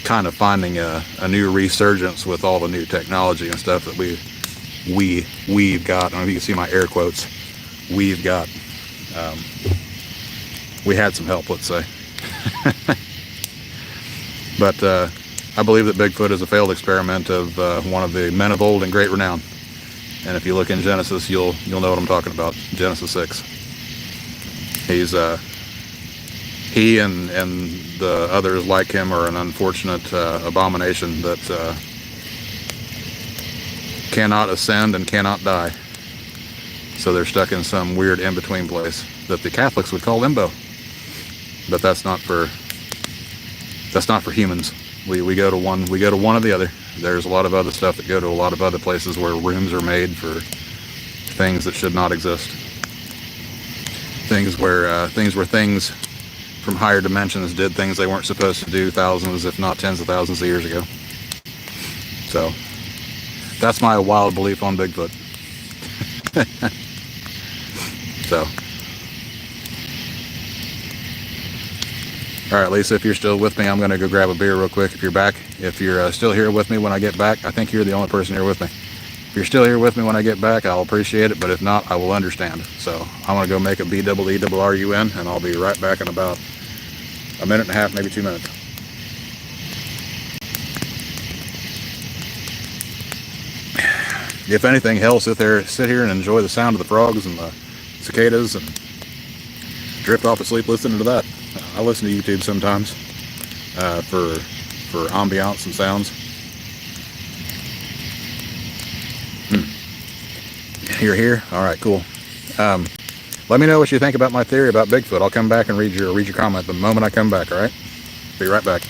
kind of finding a new resurgence with all the new technology and stuff that we've got. I don't know if you can see my air quotes. We've got. We had some help, let's say. But I believe that Bigfoot is a failed experiment of one of the men of old and great renown. And if you look in Genesis, you'll know what I'm talking about. Genesis 6. He and the others like him are an unfortunate abomination that cannot ascend and cannot die. So they're stuck in some weird in-between place that the Catholics would call limbo. But that's not for humans. We go to one or the other. There's a lot of other stuff that go to a lot of other places where rooms are made for things that should not exist. Things where things from higher dimensions did things they weren't supposed to do thousands, if not tens of thousands of years ago. So that's my wild belief on Bigfoot. So, all right, Lisa, if you're still with me, I'm going to go grab a beer real quick. If you're back, if you're still here with me when I get back, I think you're the only person here with me. If you're still here with me when I get back, I'll appreciate it, but if not, I will understand. So I'm going to go make a BEERUN, and I'll be right back in about a minute and a half, maybe 2 minutes. If anything, hell, sit here and enjoy the sound of the frogs and the cicadas and drift off to sleep listening to that. I listen to YouTube sometimes for ambiance and sounds. You're here? All right, cool. Let me know what you think about my theory about Bigfoot. I'll come back and read your comment the moment I come back, all right? Be right back.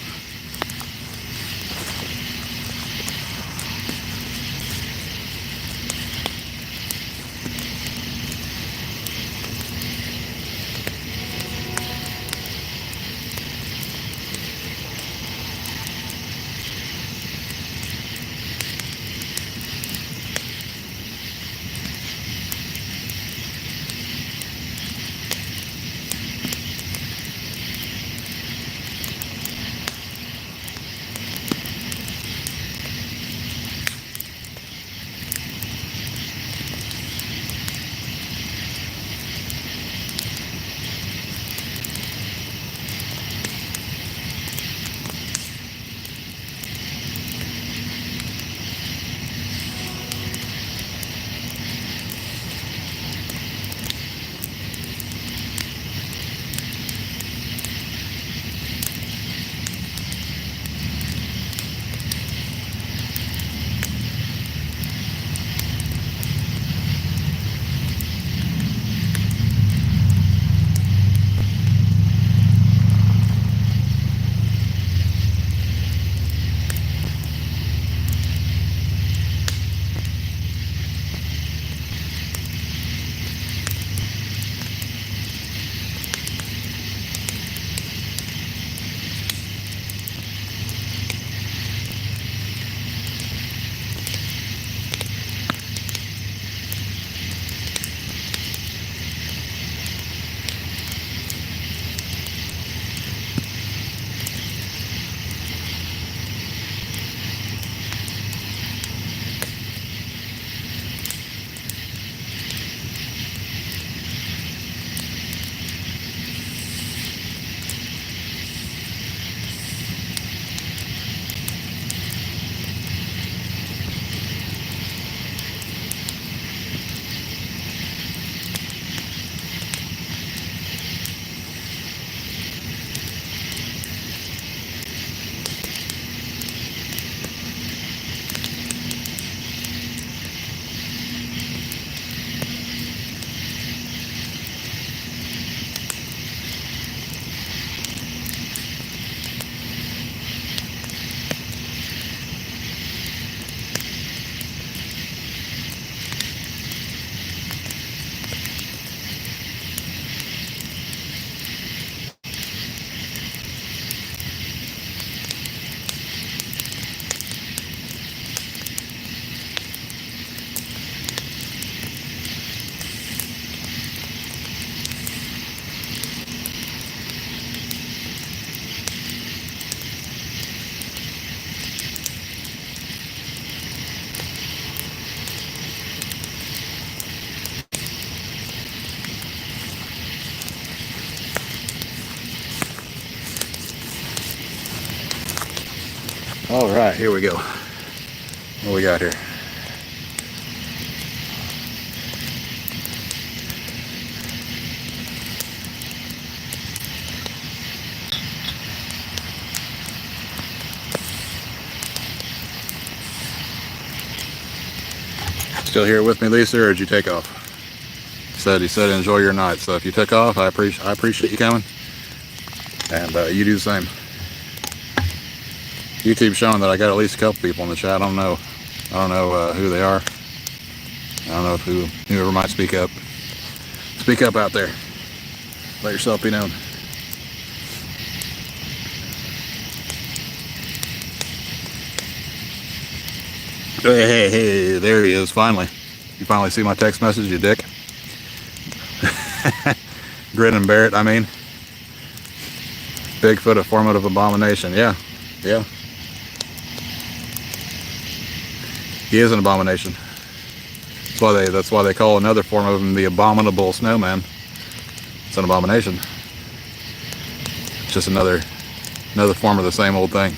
All right, here we go. What we got here? Still here with me, Lisa, or did you take off? He said enjoy your night. So if you took off, I appreciate you coming, and you do the same. YouTube's showing that I got at least a couple people in the chat. I don't know who they are. I don't know if whoever might speak up out there. Let yourself be known. Hey, there he is, finally. You finally see my text message, you dick. Grin and bear it, I mean. Bigfoot, a formative abomination. Yeah. He is an abomination. That's why they call another form of him the abominable snowman. It's an abomination. It's just another form of the same old thing.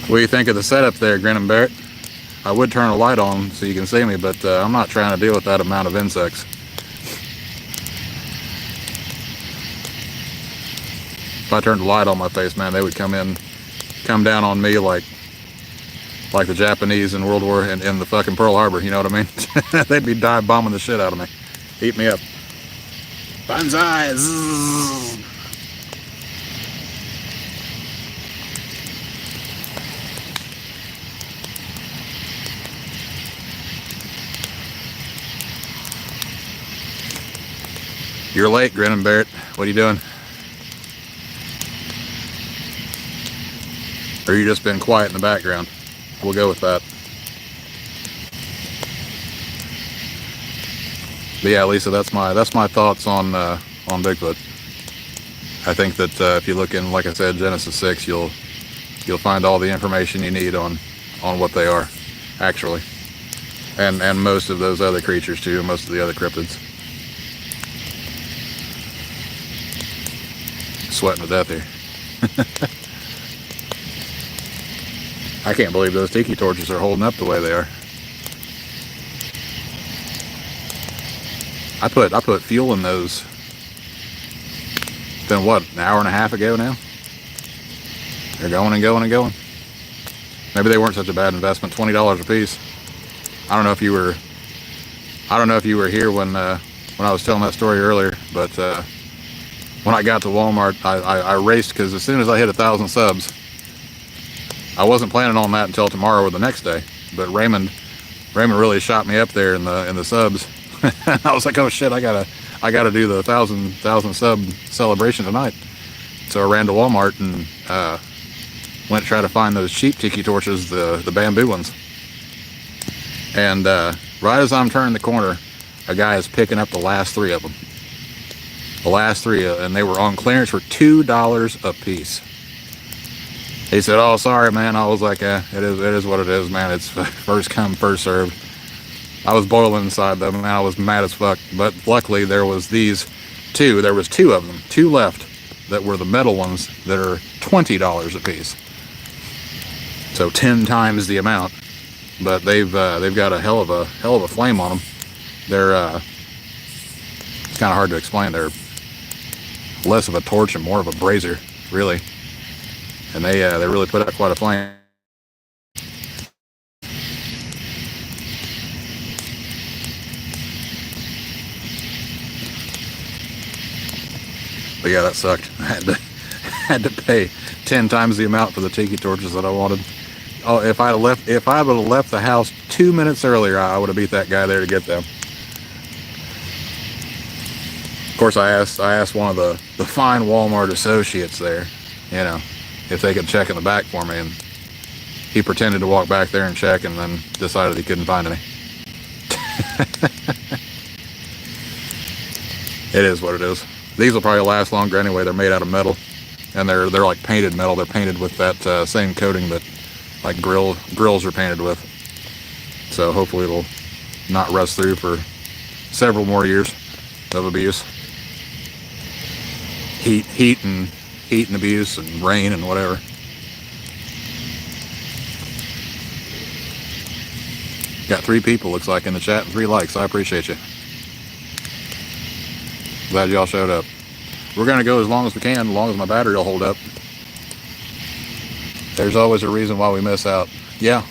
What do you think of the setup there, Grin and Barrett? I would turn a light on so you can see me, but I'm not trying to deal with that amount of insects. If I turned the light on my face, man, they would come down on me like the Japanese in World War in the fucking Pearl Harbor, you know what I mean? They'd be dive bombing the shit out of me. Eat me up. Banzai! Zzz. You're late, Grin and Barrett. What are you doing? Or you just been quiet in the background? We'll go with that. But yeah, Lisa, that's my thoughts on Bigfoot. I think that if you look in, like I said, Genesis 6, you'll find all the information you need on what they are, actually, and most of those other creatures too, most of the other cryptids. Sweating to death here. I can't believe those tiki torches are holding up the way they are. I put fuel in those. Been what, an hour and a half ago now? They're going and going and going. Maybe they weren't such a bad investment. $20 a piece. I don't know if you were here when I was telling that story earlier, but when I got to Walmart, I raced, because as soon as I hit 1,000 subs, I wasn't planning on that until tomorrow or the next day. But Raymond really shot me up there in the subs. I was like, oh shit, I gotta do the 1,000 sub celebration tonight. So I ran to Walmart and went to try to find those cheap tiki torches, the bamboo ones. And right as I'm turning the corner, a guy is picking up the last 3 of them. The last 3, and they were on clearance for $2 a piece. He said, "Oh, sorry, man." I was like, it is what it is, man. It's first come, first served." I was boiling inside them, and I was mad as fuck. But luckily, there was these 2. There was 2 of them, 2 left, that were the metal ones that are $20 a piece. So 10 times the amount. But they've got a hell of a flame on them. They're it's kind of hard to explain. They're less of a torch and more of a brazier, really. And they really put out quite a flame. But yeah, that sucked. I had to pay 10 times the amount for the tiki torches that I wanted. Oh, if I would have left the house 2 minutes earlier, I would have beat that guy there to get them. Of course, I asked one of the fine Walmart associates there, you know, if they could check in the back for me, and he pretended to walk back there and check, and then decided he couldn't find any. It is what it is. These will probably last longer anyway. They're made out of metal, and they're like painted metal. They're painted with that same coating that like grills are painted with. So hopefully it'll not rust through for several more years of abuse. heat and abuse and rain and whatever. Got 3 people, looks like, in the chat and 3 likes. I appreciate you. Glad y'all showed up. We're going to go as long as we can, as long as my battery will hold up. There's always a reason why we miss out. Yeah,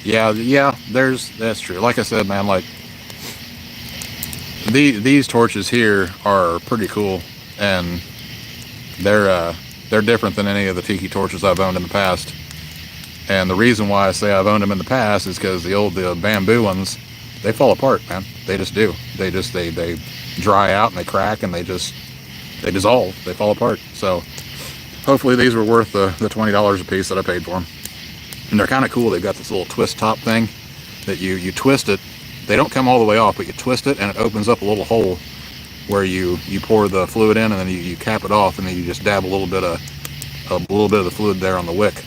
that's true. Like I said, man, like, these torches here are pretty cool, and they're different than any of the tiki torches I've owned in the past. And the reason why I say I've owned them in the past is because the bamboo ones, they fall apart, man. They just do. They dry out and they crack and they dissolve. They fall apart. So hopefully these were worth the $20 a piece that I paid for them. And they're kind of cool. They've got this little twist top thing that you twist it. They don't come all the way off, but you twist it and it opens up a little hole where you pour the fluid in, and then you cap it off, and then you just dab a little bit of the fluid there on the wick,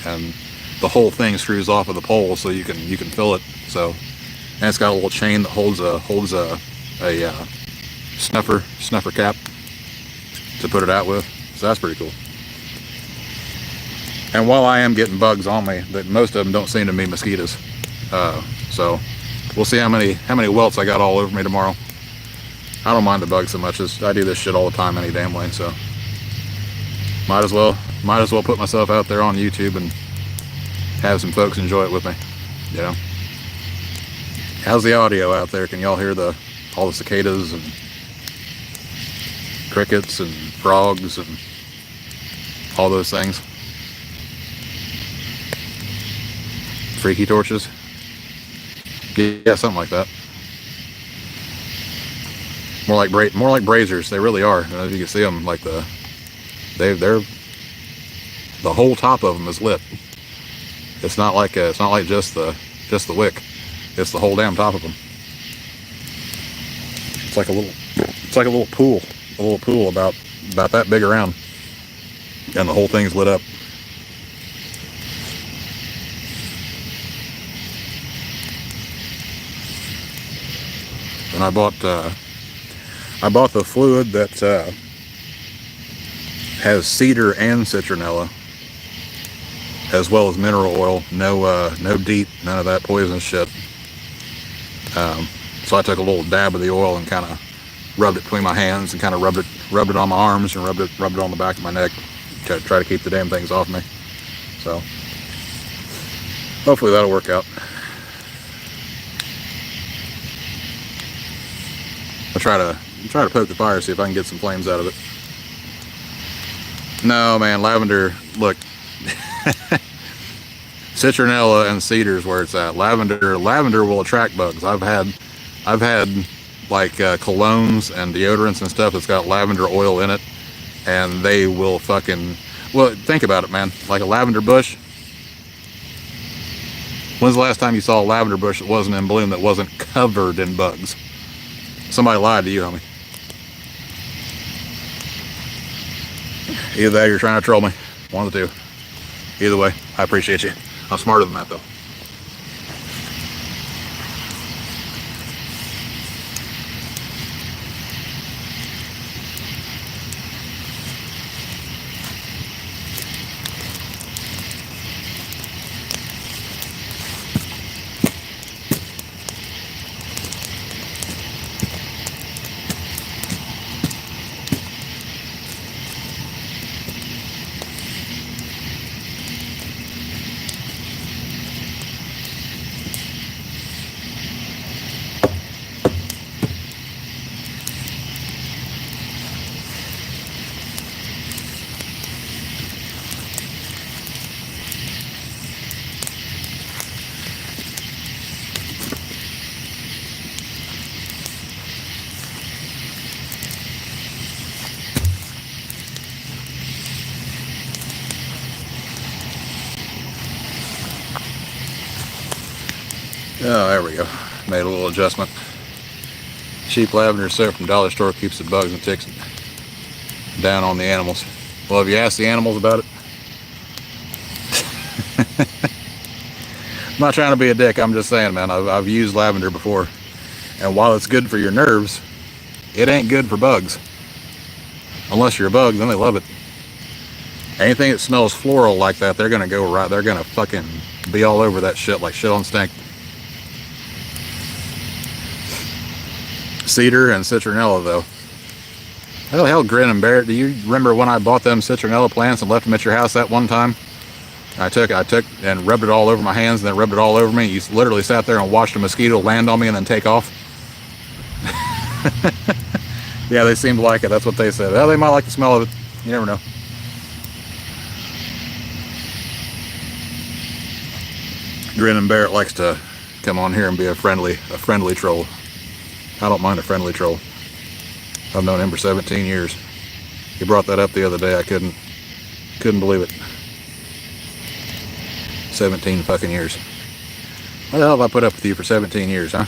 and the whole thing screws off of the pole so you can fill it. So, and it's got a little chain that holds a snuffer cap to put it out with. So that's pretty cool. And while I am getting bugs on me, that most of them don't seem to be mosquitoes. So we'll see how many welts I got all over me tomorrow. I don't mind the bugs so much, as I do this shit all the time any damn way. So might as well put myself out there on YouTube and have some folks enjoy it with me, you know. How's the audio out there? Can y'all hear all the cicadas and crickets and frogs and all those things? Freaky torches? Yeah, something like that. More like braziers. They really are. As you can see them, like the whole top of them is lit. It's not like just the wick. It's the whole damn top of them. It's like a little pool about that big around, and the whole thing's lit up. And I bought the fluid that has cedar and citronella, as well as mineral oil. No DEET, none of that poisonous shit. So I took a little dab of the oil and kind of rubbed it between my hands, and kind of rubbed it on my arms, and rubbed it on the back of my neck to try to keep the damn things off me. So hopefully that'll work out. I'll try to poke the fire, see if I can get some flames out of it. No, man, lavender, look. Citronella and cedar's where it's at. Lavender will attract bugs. I've had like colognes and deodorants and stuff that's got lavender oil in it, and they will fucking, well, think about it, man. Like a lavender bush. When's the last time you saw a lavender bush that wasn't in bloom, that wasn't covered in bugs? Somebody lied to you, homie. Either that or you're trying to troll me. One of the two. Either way, I appreciate you. I'm smarter than that, though. Oh, there we go. Made a little adjustment. Cheap lavender soap from dollar store keeps the bugs and ticks down on the animals. Well, have you asked the animals about it? I'm not trying to be a dick. I'm just saying, man, I've used lavender before. And while it's good for your nerves, it ain't good for bugs. Unless you're a bug, then they love it. Anything that smells floral like that, they're gonna go right. They're gonna fucking be all over that shit like shit on stink. Cedar and citronella, though. Hell, Grin and Barrett, do you remember when I bought them citronella plants and left them at your house that one time? I took and rubbed it all over my hands and then rubbed it all over me. You literally sat there and watched a mosquito land on me and then take off. Yeah, they seemed to like it. That's what they said. Well, they might like the smell of it. You never know. Grin and Barrett likes to come on here and be a friendly troll. I don't mind a friendly troll. I've known him for 17 years. He brought that up the other day. I couldn't believe it. 17 fucking years. What the hell have I put up with you for 17 years, huh?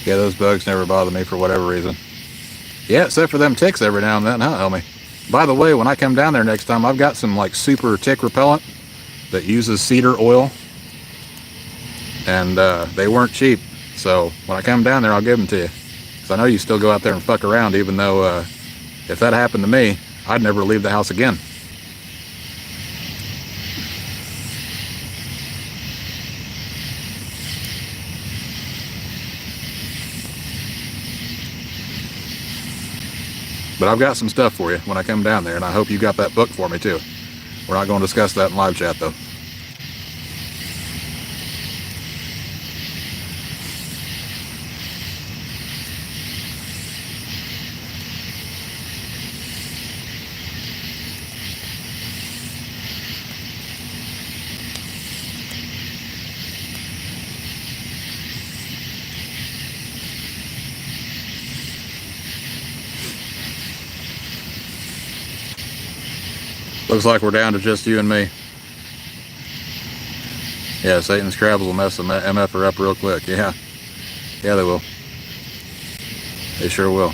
Yeah, those bugs never bother me for whatever reason. Yeah, except for them ticks every now and then, huh, Elmy? By the way, when I come down there next time, I've got some like super tick repellent that uses cedar oil. And they weren't cheap. So when I come down there, I'll give them to you. Because I know you still go out there and fuck around, even though if that happened to me, I'd never leave the house again. But I've got some stuff for you when I come down there, and I hope you got that book for me too. We're not going to discuss that in live chat though. Looks like we're down to just you and me. Yeah, Satan's crabs will mess the MF'er up real quick. Yeah. Yeah, they will. They sure will.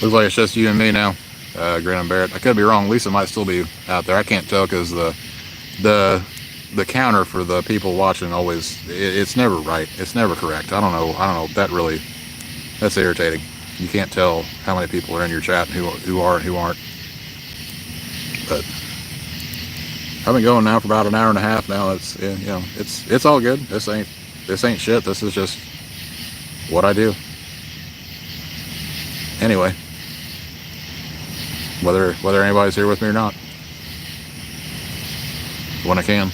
Looks like it's just you and me now, Grin and Barrett. I could be wrong. Lisa might still be out there. I can't tell because the counter for the people watching always, it's never right. It's never correct. I don't know. That's irritating. You can't tell how many people are in your chat and who are and who aren't. But I've been going now for about an hour and a half now. It's all good. This ain't shit. This is just what I do. Anyway, whether anybody's here with me or not, when I can.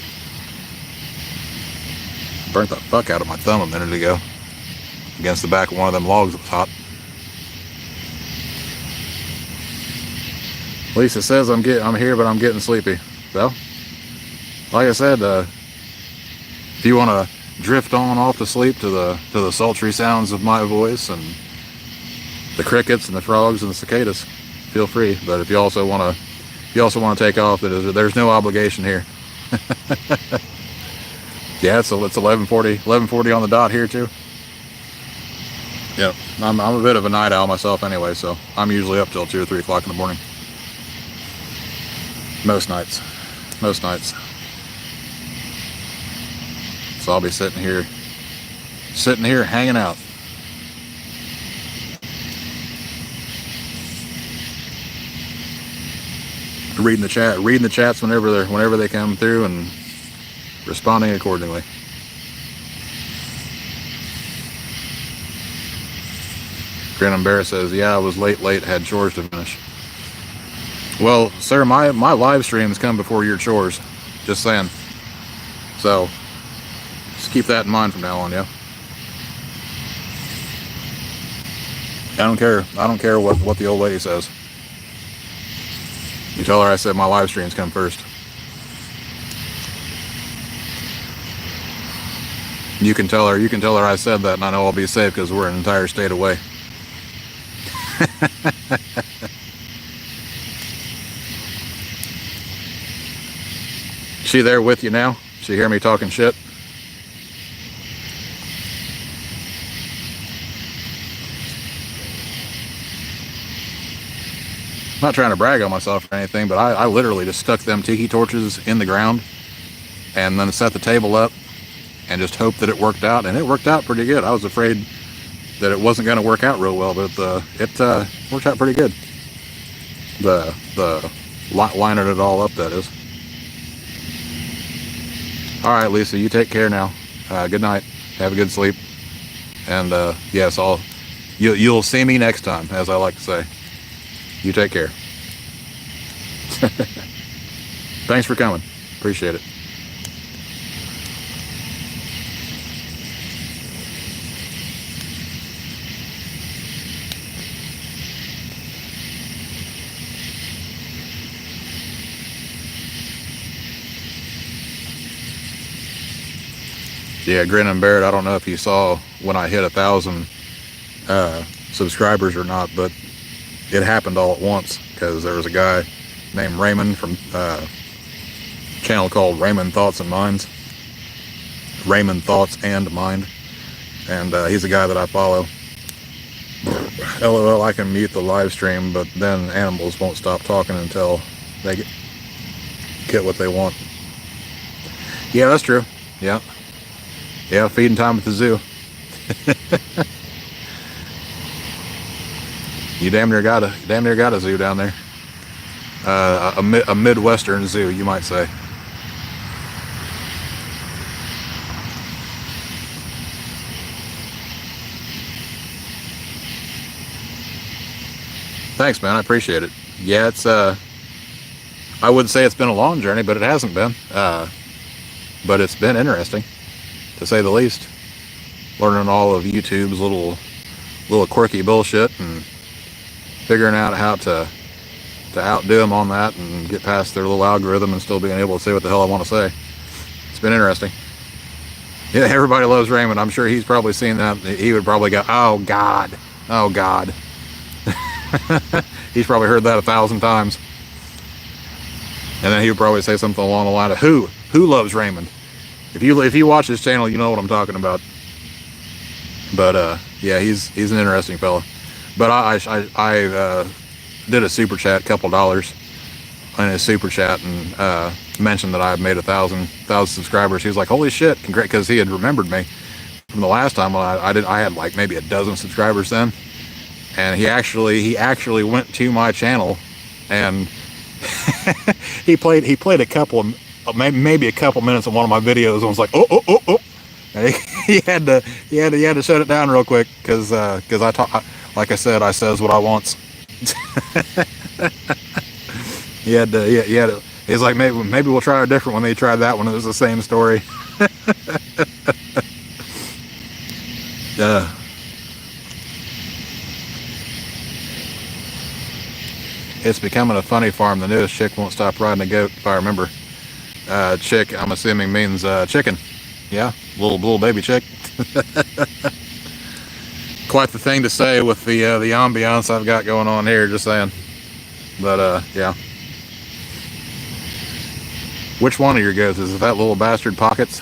Burnt the fuck out of my thumb a minute ago against the back of one of them logs that was hot. Lisa says I'm here, but I'm getting sleepy. So, like I said, if you want to drift on off to sleep to the sultry sounds of my voice and the crickets and the frogs and the cicadas, feel free. But if you also want to take off, there's no obligation here. Yeah, it's 11:40 on the dot here too. Yeah, I'm a bit of a night owl myself anyway, so I'm usually up till 2 or 3 o'clock in the morning. Most nights. So I'll be sitting here hanging out. Reading the chats whenever they come through and responding accordingly. Grin and Bear says, yeah, I was late, had chores to finish. Well, sir, my live streams come before your chores. Just saying. So, just keep that in mind from now on, yeah? I don't care what the old lady says. You tell her I said my live streams come first. You can tell her I said that, and I know I'll be safe because we're an entire state away. She there with you now? She hear me talking shit? not trying to brag on myself or anything, but I literally just stuck them tiki torches in the ground and then set the table up and just hoped that it worked out, and it worked out pretty good. I was afraid that it wasn't going to work out real well, but it worked out pretty good. The lining it all up, that is. All right, Lisa, you take care now. Good night. Have a good sleep. And yes, you'll see me next time, as I like to say. You take care. Thanks for coming. Appreciate it. Yeah, Grin and Barrett, I don't know if you saw when I hit 1,000 subscribers or not, but it happened all at once because there was a guy named Raymond from a channel called Raymond Thoughts and Minds. Raymond Thoughts and Mind. And he's a guy that I follow. LOL, I can mute the live stream, but then animals won't stop talking until they get what they want. Yeah, that's true. Yeah. Yeah, feeding time at the zoo. You damn near got a zoo down there. A Midwestern zoo, you might say. Thanks, man. I appreciate it. Yeah, it's I wouldn't say it's been a long journey, but it hasn't been. But it's been interesting, to say the least. Learning all of YouTube's little quirky bullshit and figuring out how to outdo them on that and get past their little algorithm and still being able to say what the hell I want to say. It's been interesting. Yeah, everybody loves Raymond. I'm sure he's probably seen that. He would probably go, "Oh God, oh God." He's probably heard that 1,000 times. And then he would probably say something along the line of, who loves Raymond? If you watch his channel, you know what I'm talking about. But yeah, he's an interesting fella. But I did a super chat, a couple dollars in his super chat, and mentioned that I had made 1,000 subscribers. He was like, "Holy shit, congrats!" Because he had remembered me from the last time I had like maybe a dozen subscribers then. And he actually went to my channel, and he played a couple of maybe a couple minutes of one of my videos, and was like, oh. And he had to shut it down real quick because I talk, like I said, I says what I wants. he had to. He's like, maybe we'll try a different one. They tried that one. It was the same story. It's becoming a funny farm. The newest chick won't stop riding a goat, if I remember. Chick, I'm assuming, means chicken. Yeah, little baby chick. Quite the thing to say with the ambiance I've got going on here, just saying. But yeah. Which one of your goats? Is it that little bastard Pockets?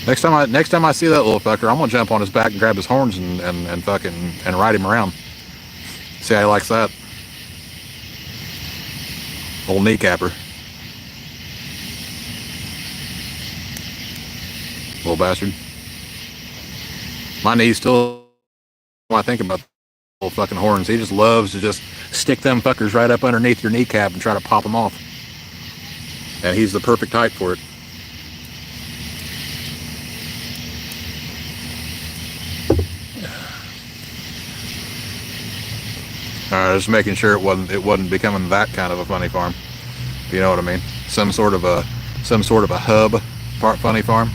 Next time I see that little fucker, I'm gonna jump on his back and grab his horns and fucking ride him around. See how he likes that. Old kneecapper. Little bastard. My knees still, when I think about little fucking horns, he just loves to just stick them fuckers right up underneath your kneecap and try to pop them off. And he's the perfect height for it. Just making sure it wasn't becoming that kind of a funny farm. If you know what I mean. Some sort of a hub part funny farm.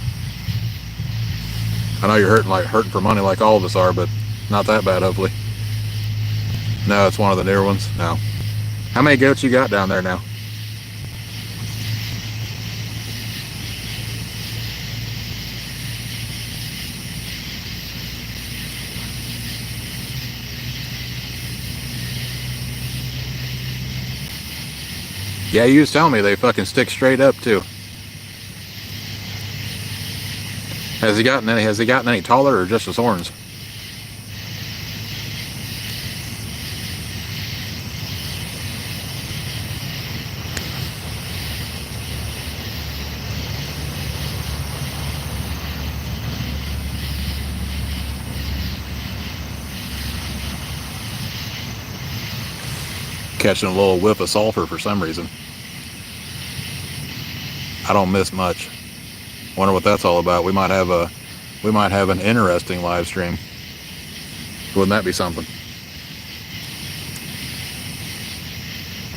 I know you're hurting for money like all of us are, but not that bad, hopefully. No, it's one of the newer ones. No. How many goats you got down there now? Yeah, you was telling me they fucking stick straight up too. Has he gotten any taller or just his horns? Catching a little whiff of sulfur for some reason. I don't miss much. Wonder what that's all about. We might have an interesting live stream. Wouldn't that be something?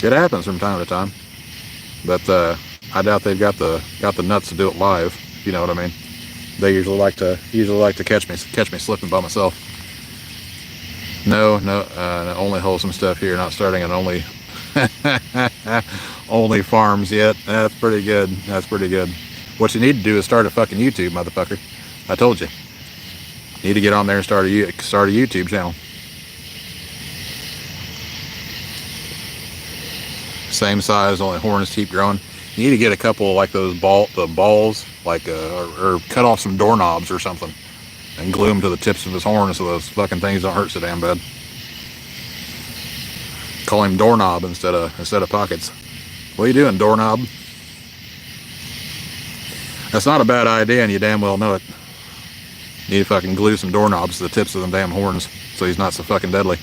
It happens from time to time, but I doubt they've got the nuts to do it live. You know what I mean? They usually like to catch me slipping by myself. No, only wholesome stuff here. Not starting at only farms yet. That's pretty good. That's pretty good. What you need to do is start a fucking YouTube, motherfucker. I told you. You need to get on there and start a YouTube channel. Same size, only horns keep growing. You need to get a couple of, like those balls, like or cut off some doorknobs or something, and glue them to the tips of his horns so those fucking things don't hurt so damn bad. Call him Doorknob instead of Pockets. What are you doing, Doorknob? That's not a bad idea, and you damn well know it. You need to fucking glue some doorknobs to the tips of them damn horns so he's not so fucking deadly.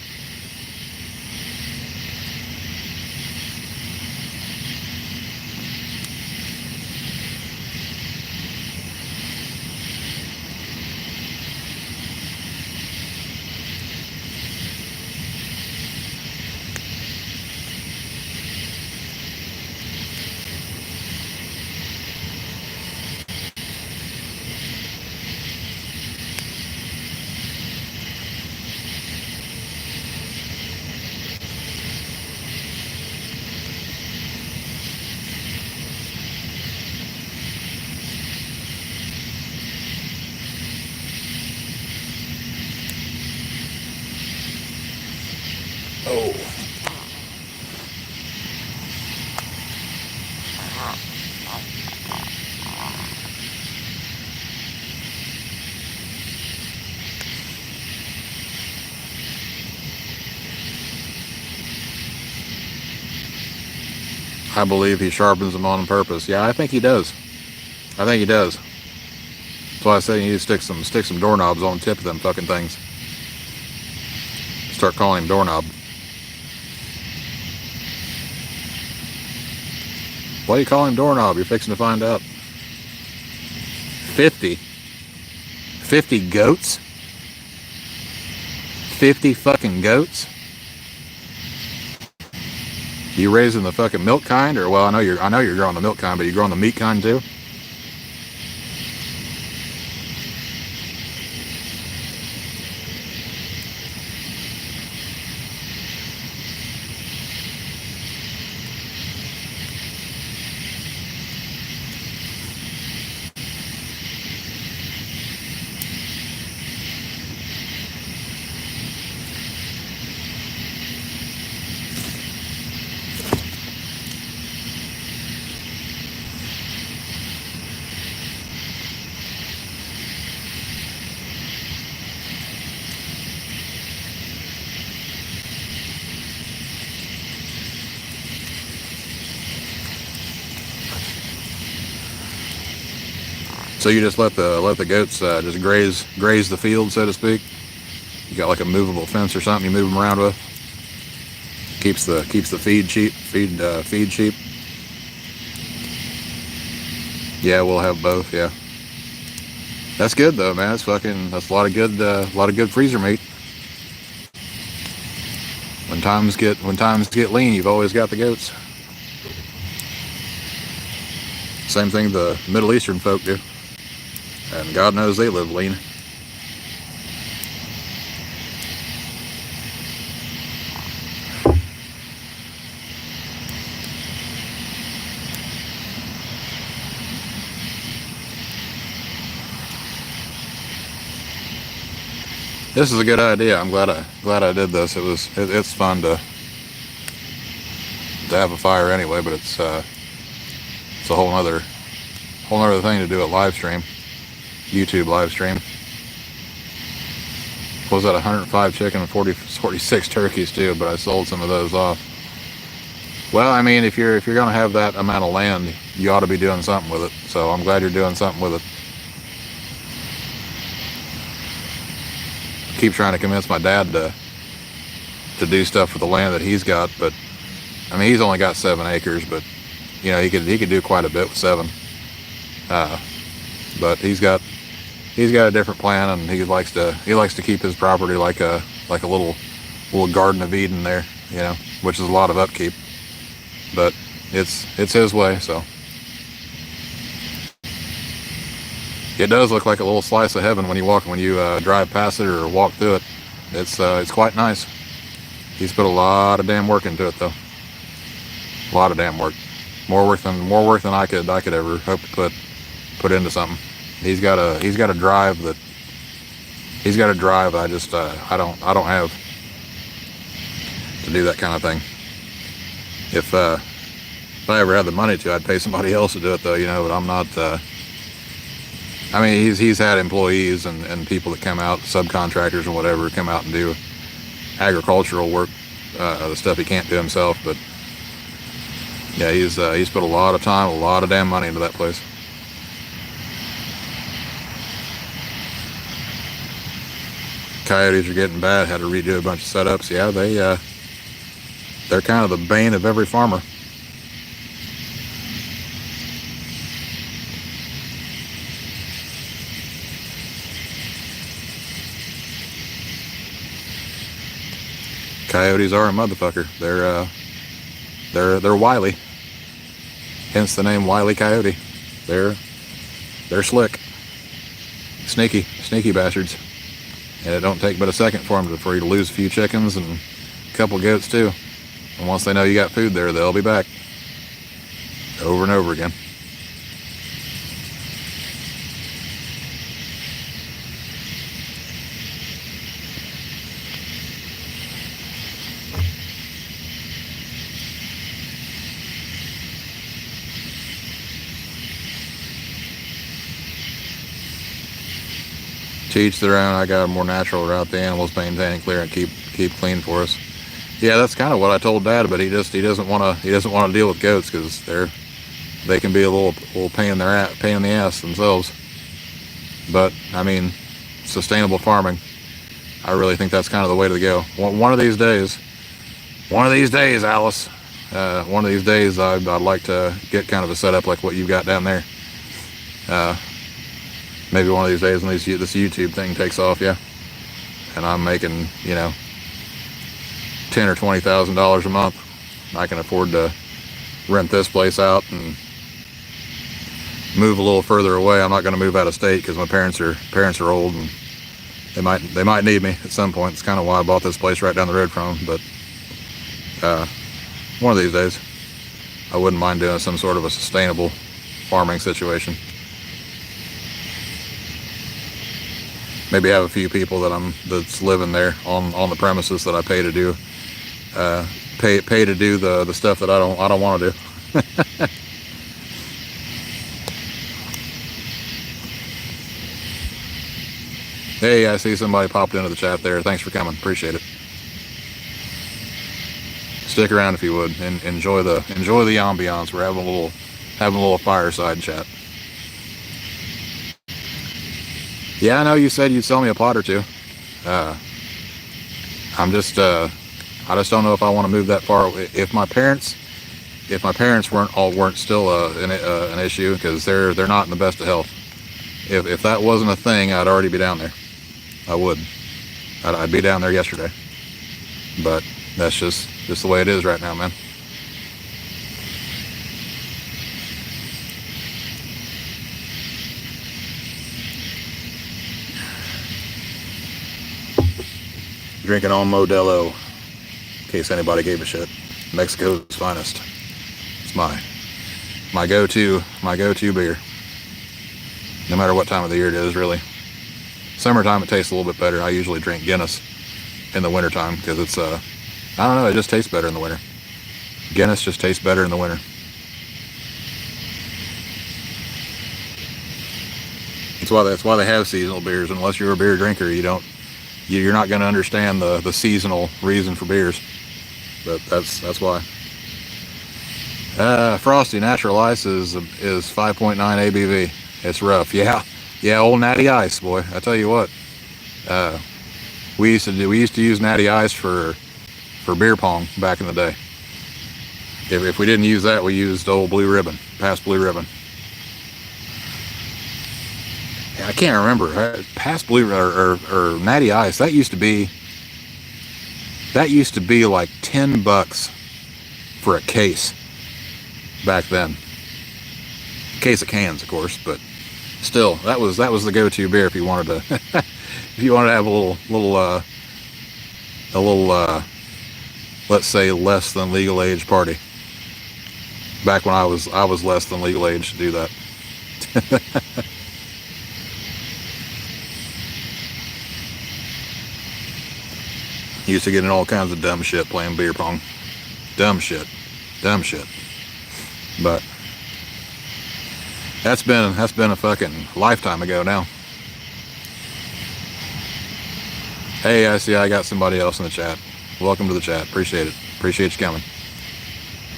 Oh. I believe he sharpens them on purpose. Yeah, I think he does. I think he does. That's why I say you need to stick some doorknobs on the tip of them fucking things. Start calling him Doorknob. Why do you call him Doorknob? You're fixing to find out. 50 goats? 50 fucking goats? You raising the fucking milk kind, or well, I know you're growing the milk kind, but you growing the meat kind too? So you just let the goats just graze the field, so to speak. You got like a movable fence or something you move them around with. Keeps the feed cheap. Yeah, we'll have both. Yeah, that's good though, man. That's a lot of good freezer meat. When times get lean, you've always got the goats. Same thing the Middle Eastern folk do. And God knows they live lean. This is a good idea. I'm glad I did this. It's fun to have a fire anyway, but it's a whole other thing to do a live stream. YouTube live stream. Was that 105 chicken and 46 turkeys too? But I sold some of those off. Well, I mean, if you're gonna have that amount of land, you ought to be doing something with it. So I'm glad you're doing something with it. I keep trying to convince my dad to do stuff with the land that he's got, but I mean, he's only got 7 acres, but you know, he could do quite a bit with 7. But he's got a different plan, and he likes to keep his property like a little Garden of Eden there, you know, which is a lot of upkeep. But it's his way, so it does look like a little slice of heaven when you drive past it or walk through it. It's quite nice. He's put a lot of damn work into it, though. A lot of damn work. More work than I could ever hope to put into something. He's got a drive that I just I don't have to do that kind of thing. If I ever had the money to, I'd pay somebody else to do it, though, you know. But I'm not. I mean, he's had employees and people that come out, subcontractors or whatever, come out and do agricultural work, the stuff he can't do himself. But yeah, he's put a lot of time, a lot of damn money into that place. Coyotes are getting bad. Had to redo a bunch of setups. Yeah, they're kind of the bane of every farmer. Coyotes are a motherfucker. They're wily. Hence the name Wile E. Coyote. They're slick, sneaky bastards. And it don't take but a second for you to lose a few chickens and a couple goats too. And once they know you got food there, they'll be back over and over again. To each their own. I got a more natural route. The animals maintain clear and keep clean for us. Yeah, that's kind of what I told Dad, but he doesn't want to deal with goats because they can be a little pain in the ass themselves. But I mean, sustainable farming, I really think that's kind of the way to go. One of these days, Alice. One of these days, I'd like to get kind of a setup like what you've got down there. Maybe one of these days when this YouTube thing takes off, yeah, and I'm making, you know, $10,000 or $20,000 a month, I can afford to rent this place out and move a little further away. I'm not going to move out of state because my parents are old and they might need me at some point. It's kind of why I bought this place right down the road from them. But one of these days, I wouldn't mind doing some sort of a sustainable farming situation. Maybe have a few people that's living there on the premises that I pay to do pay to do the stuff that I don't want to do. Hey, I see somebody popped into the chat there. Thanks for coming. Appreciate it. Stick around if you would and enjoy the ambiance. We're having a little fireside chat. Yeah, I know you said you'd sell me a plot or two. I just don't know if I want to move that far. If my parents weren't still an issue, because they're not in the best of health. If that wasn't a thing, I'd already be down there. I would. I'd be down there yesterday. But that's just the way it is right now, man. Drinking on Modelo, in case anybody gave a shit. Mexico's finest. It's my go-to beer. No matter what time of the year it is, really. Summertime it tastes a little bit better. I usually drink Guinness in the wintertime because it's I don't know, it just tastes better in the winter. Guinness just tastes better in the winter. That's why they have seasonal beers. Unless you're a beer drinker, you're not going to understand the seasonal reason for beers. But that's why. Frosty Natural Ice is 5.9 ABV. It's rough. Yeah, old Natty Ice, boy. I tell you what. We used to use Natty Ice for beer pong back in the day. If we didn't use that, we used old Blue Ribbon, past Blue Ribbon. Yeah, I can't remember. Past Blue or Natty Ice. That used to be like $10 for a case back then. Case of cans, of course, but still, that was the go-to beer if you wanted to if you wanted to have a little let's say less than legal age party. Back when I was less than legal age to do that. Used to get in all kinds of dumb shit playing beer pong. Dumb shit. But that's been a fucking lifetime ago now. Hey, I see I got somebody else in the chat. Welcome to the chat. Appreciate it. Appreciate you coming.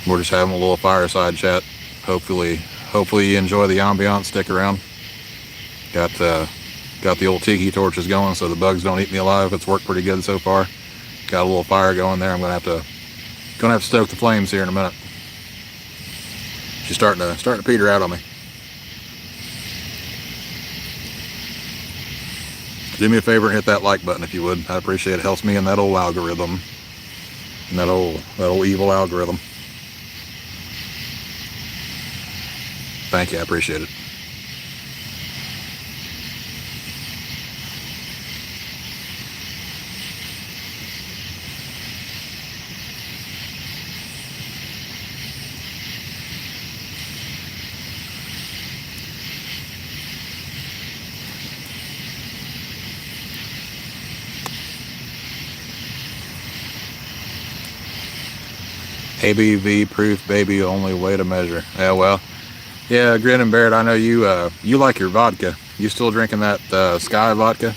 We're just having a little fireside chat. Hopefully you enjoy the ambiance. Stick around. Got the old tiki torches going so the bugs don't eat me alive. It's worked pretty good so far. Got a little fire going there. I'm gonna have to stoke the flames here in a minute. She's starting to peter out on me. Do me a favor and hit that like button if you would. I'd appreciate it. It helps me in that old algorithm. And that old evil algorithm. Thank you, I appreciate it. ABV proof, baby, only way to measure. Yeah, well, yeah, Grin and Barrett, I know you like your vodka. You still drinking that Sky vodka?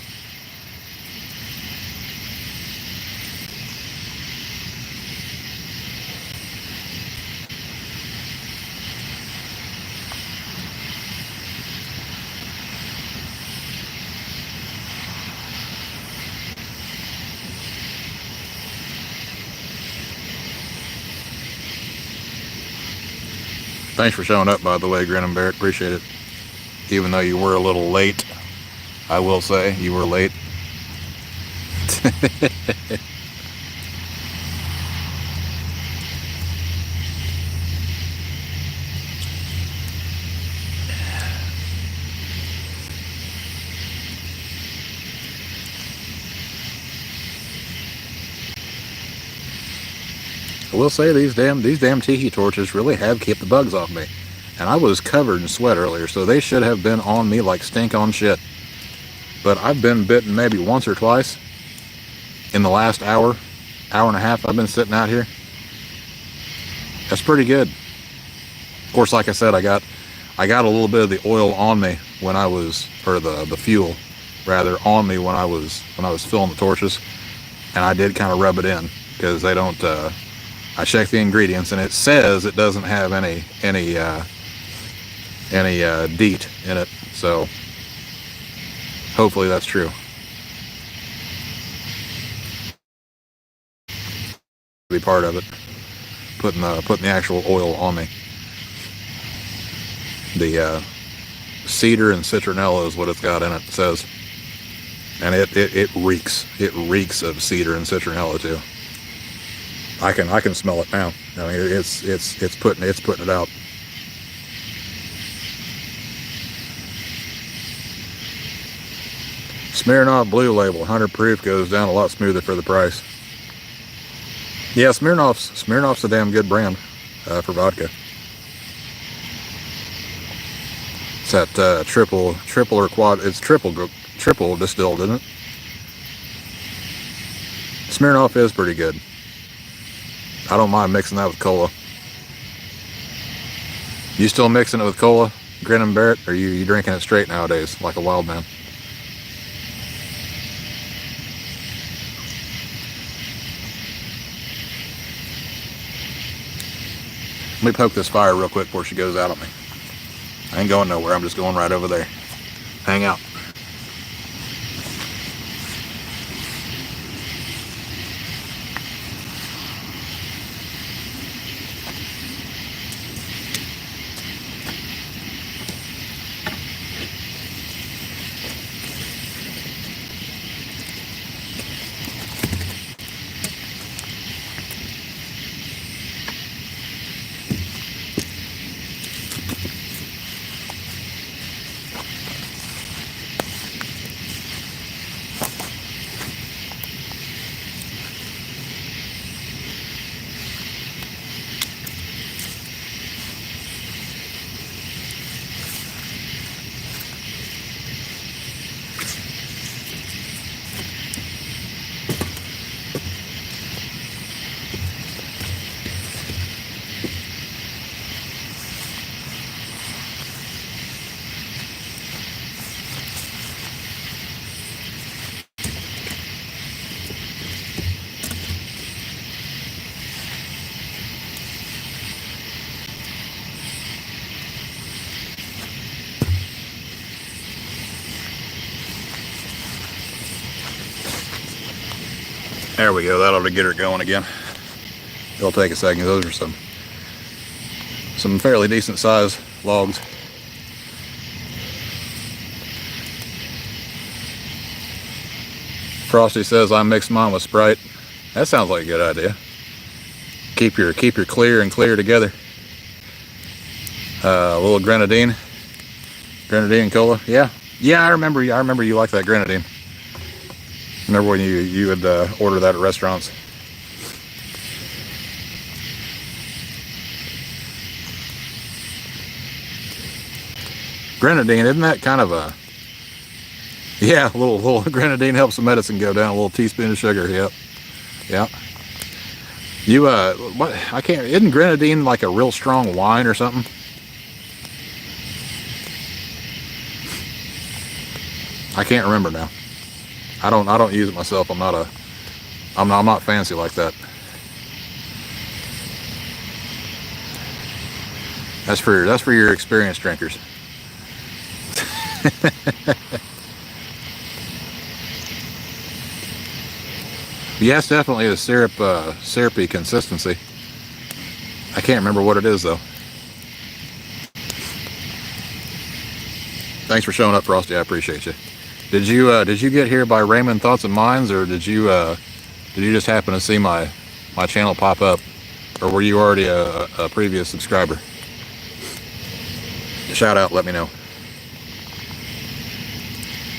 Thanks for showing up, by the way, Grin and Barrett. Appreciate it. Even though you were a little late, I will say you were late. I will say these damn tiki torches really have kept the bugs off me. And I was covered in sweat earlier, so they should have been on me like stink on shit. But I've been bitten maybe once or twice in the last hour and a half I've been sitting out here. That's pretty good. Of course, like I said, I got a little bit of the oil on me when I was, or the fuel rather, on me when I was filling the torches, and I did kind of rub it in because they don't. I checked the ingredients and it says it doesn't have any DEET in it, so hopefully that's true. Be part of it, putting the actual oil on me. The cedar and citronella is what it's got in it. It says, and it reeks of cedar and citronella too. I can smell it now. I mean, it's putting it out. Smirnoff Blue Label 100 proof goes down a lot smoother for the price. Yeah, Smirnoff's a damn good brand for vodka. It's that triple or quad. It's triple distilled, isn't it? Smirnoff is pretty good. I don't mind mixing that with cola. You still mixing it with cola, Grin and bear it, or you drinking it straight nowadays like a wild man? Let me poke this fire real quick before she goes out on me. I ain't going nowhere. I'm just going right over there. Hang out. There we go. That ought to get her going again. It'll take a second. Those are some fairly decent sized logs. Frosty says I mixed mine with Sprite. That sounds like a good idea. Keep your clear and clear together. A little grenadine cola. Yeah, I remember you like that grenadine. Remember when you would order that at restaurants? Grenadine, isn't that kind of a... Yeah, a little grenadine helps the medicine go down. A little teaspoon of sugar. Yep. You what? I can't. Isn't grenadine like a real strong wine or something? I can't remember now. I don't use it myself. I'm not fancy like that. That's for your experienced drinkers. Yes, definitely a syrupy consistency. I can't remember what it is though. Thanks for showing up, Frosty. I appreciate you. Did you get here by Raymond Thoughts and Minds, or did you just happen to see my channel pop up, or were you already a previous subscriber? Shout out, let me know.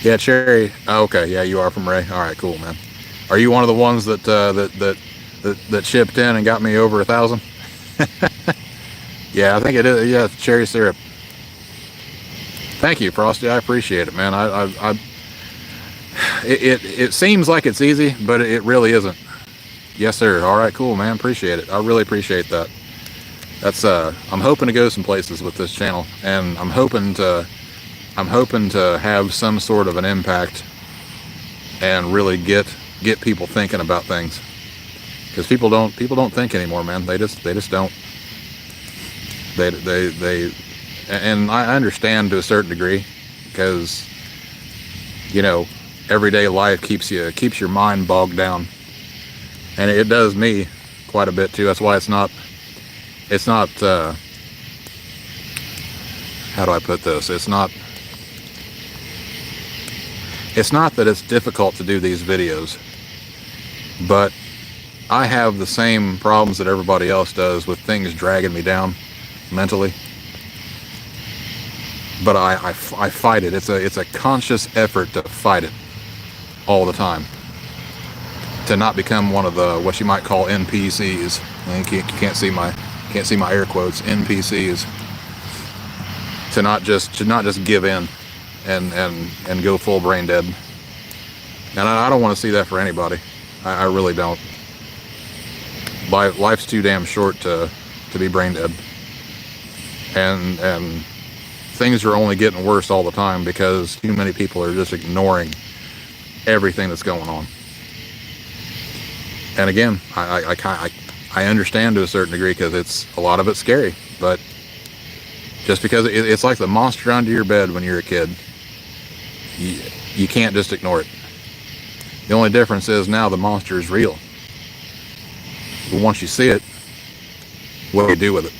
Yeah, Cherry. Oh, okay, yeah, you are from Ray. All right, cool, man. Are you one of the ones that chipped in and got me over 1,000? Yeah, I think it is. Yeah, cherry syrup. Thank you, Frosty. I appreciate it, man. It seems like it's easy, but it really isn't. Yes, sir. All right, cool, man. Appreciate it. I really appreciate that. That's I'm hoping to go some places with this channel, and I'm hoping to have some sort of an impact and really get people thinking about things, because people don't think anymore, man. They just don't. They and I understand to a certain degree, because everyday life keeps your mind bogged down, and it does me quite a bit too. That's why it's not how do I put this? It's not that it's difficult to do these videos, but I have the same problems that everybody else does with things dragging me down mentally. But I fight it. It's a conscious effort to fight it all the time, to not become one of the what you might call NPCs. And you can't see my air quotes, NPCs. To not just give in and go full brain dead. And I don't want to see that for anybody. I really don't. Life's too damn short to be brain dead. And things are only getting worse all the time because too many people are just ignoring everything that's going on. And again, I understand to a certain degree because a lot of it's scary, but just because it's like the monster under your bed when you're a kid, you can't just ignore it. The only difference is now the monster is real. But once you see it, what do you do with it?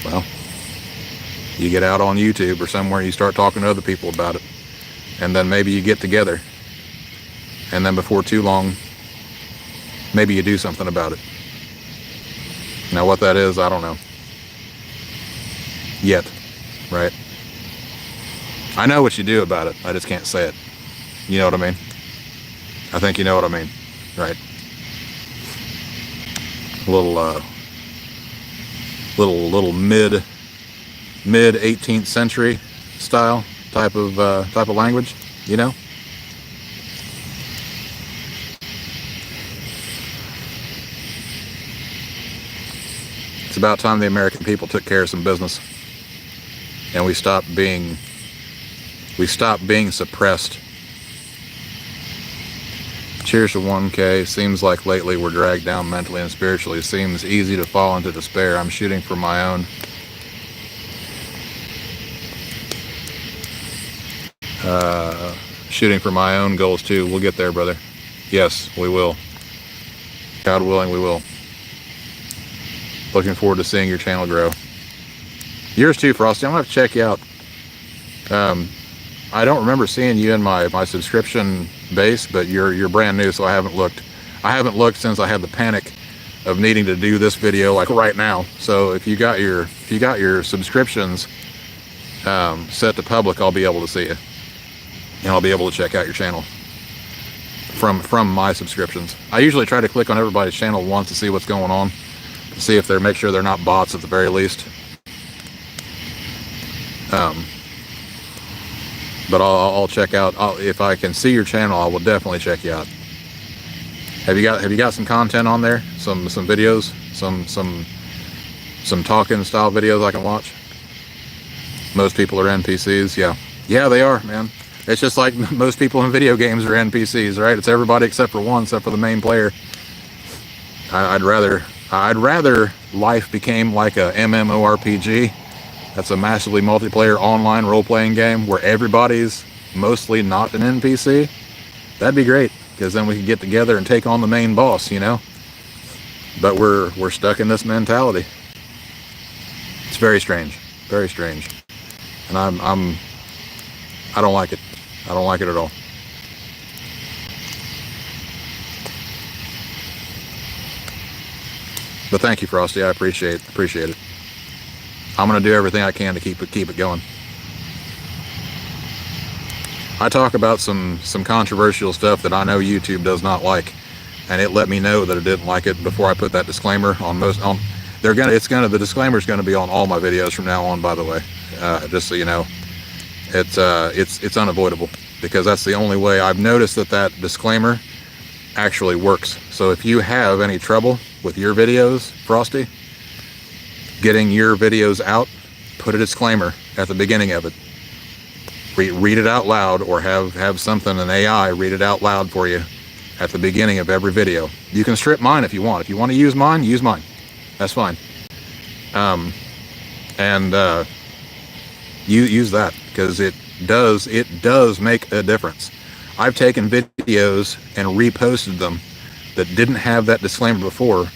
Well, you get out on YouTube or somewhere and you start talking to other people about it. And then maybe you get together. And then before too long, maybe you do something about it. Now what that is, I don't know. Yet, right? I know what you do about it. I just can't say it. You know what I mean? I think you know what I mean, right? Little mid 18th century style type of language, you know? It's about time the American people took care of some business and we stopped being suppressed. Cheers to 1K. Seems like lately we're dragged down mentally and spiritually. Seems easy to fall into despair. I'm shooting for my own. Shooting for my own goals too. We'll get there, brother. Yes, we will. God willing, we will. Looking forward to seeing your channel grow. Yours too, Frosty. I'm gonna have to check you out. I don't remember seeing you in my subscription base, but you're brand new, so I haven't looked. I haven't looked since I had the panic of needing to do this video like right now. So if you got your subscriptions set to public, I'll be able to see you, and I'll be able to check out your channel from my subscriptions. I usually try to click on everybody's channel once to see what's going on, to see if make sure they're not bots at the very least. But I'll check out. If I can see your channel, I will definitely check you out. Have you got some content on there? Some videos, some talking style videos I can watch? Most people are NPCs. Yeah, they are, man. It's just like most people in video games are NPCs, right? It's everybody except for one, except for the main player. I'd rather life became like a MMORPG. That's a massively multiplayer online role-playing game where everybody's mostly not an NPC. That'd be great, because then we could get together and take on the main boss, you know? But we're stuck in this mentality. It's very strange, very strange. And I don't like it. I don't like it at all. But thank you, Frosty. I appreciate it. I'm going to do everything I can to keep it going. I talk about some controversial stuff that I know YouTube does not like, and it let me know that it didn't like it before I put that disclaimer on the disclaimer's going to be on all my videos from now on, by the way. Just so you know. It's unavoidable, because that's the only way. I've noticed that disclaimer actually works. So if you have any trouble with your videos, Frosty, getting your videos out, put a disclaimer at the beginning of it. Read it out loud, or have something, an AI, read it out loud for you at the beginning of every video. You can strip mine if you want. If you want to use mine, use mine. That's fine. You use that, because it does make a difference. I've taken videos and reposted them that didn't have that disclaimer before,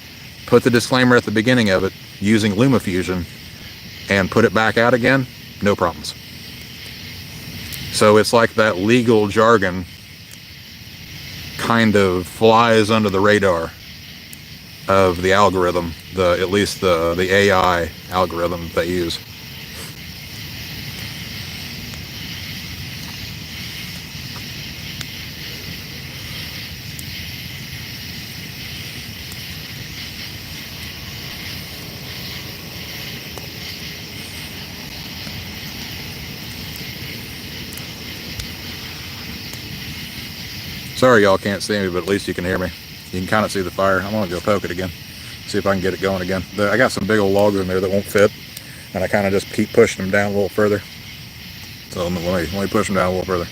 put the disclaimer at the beginning of it using LumaFusion, and put it back out again, no problems. So it's like that legal jargon kind of flies under the radar of the algorithm, at least the AI algorithm they use. Sorry y'all can't see me, but at least you can hear me. You can kind of see the fire. I'm gonna go poke it again, see if I can get it going again. I got some big old logs in there that won't fit. and I kind of just keep pushing them down a little further. So let me push them down a little further.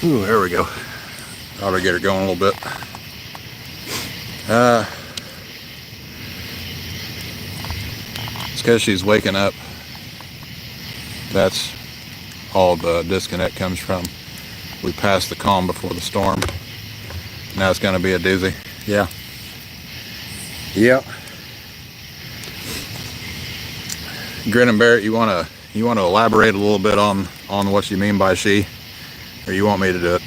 Ooh, there we go. Ought to get her going a little bit. It's because she's waking up. That's all the disconnect comes from. We passed the calm before the storm. Now it's going to be a doozy. Yeah. Yep. Grin and Barrett, you want to elaborate a little bit on what you mean by she? Or you want me to do it?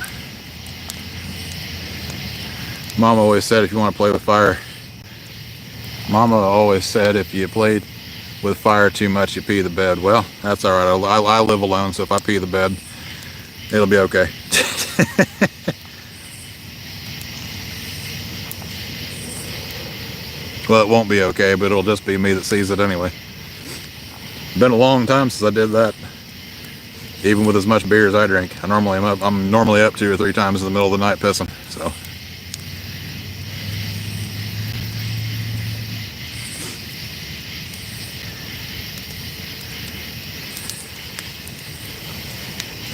Mama always said if you want to play with fire. Mama always said if you played with fire too much, you pee the bed. Well, that's all right. I live alone, so if I pee the bed, it'll be okay. Well, it won't be okay, but it'll just be me that sees it anyway. Been a long time since I did that. Even with as much beer as I drink, I'm normally up 2 or 3 times in the middle of the night pissing. So,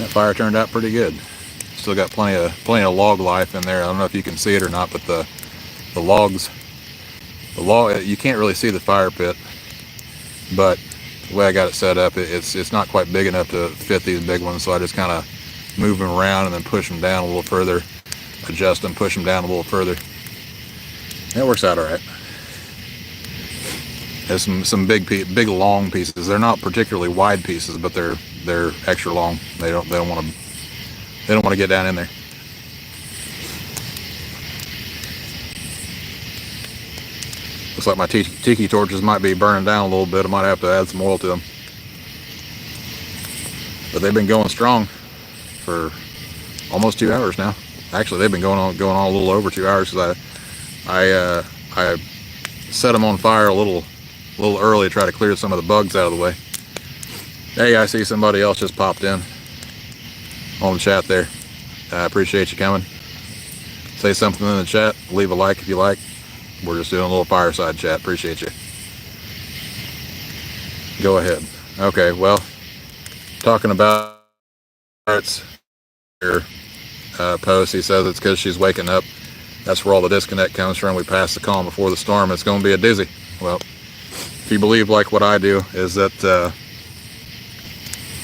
that fire turned out pretty good. Still got plenty of log life in there. I don't know if you can see it or not, but the log, you can't really see the fire pit, but the way I got it set up, it's not quite big enough to fit these big ones, so I just kind of move them around and then push them down a little further, adjust them, push them down a little further. It works out all right. There's some big long pieces. They're not particularly wide pieces, but they're extra long. They don't want to get down in there. Looks like my tiki torches might be burning down a little bit. I might have to add some oil to them. But they've been going strong for almost 2 hours now. Actually, they've been going on a little over 2 hours because I set them on fire a little early to try to clear some of the bugs out of the way. Hey, I see somebody else just popped in on the chat there. I appreciate you coming. Say something in the chat. Leave a like if you like. We're just doing a little fireside chat. Appreciate you. Go ahead. Okay, well, talking about parts here, post, he says it's because she's waking up. That's where all the disconnect comes from. We passed the calm before the storm. It's going to be a dizzy. Well, if you believe like what I do, is that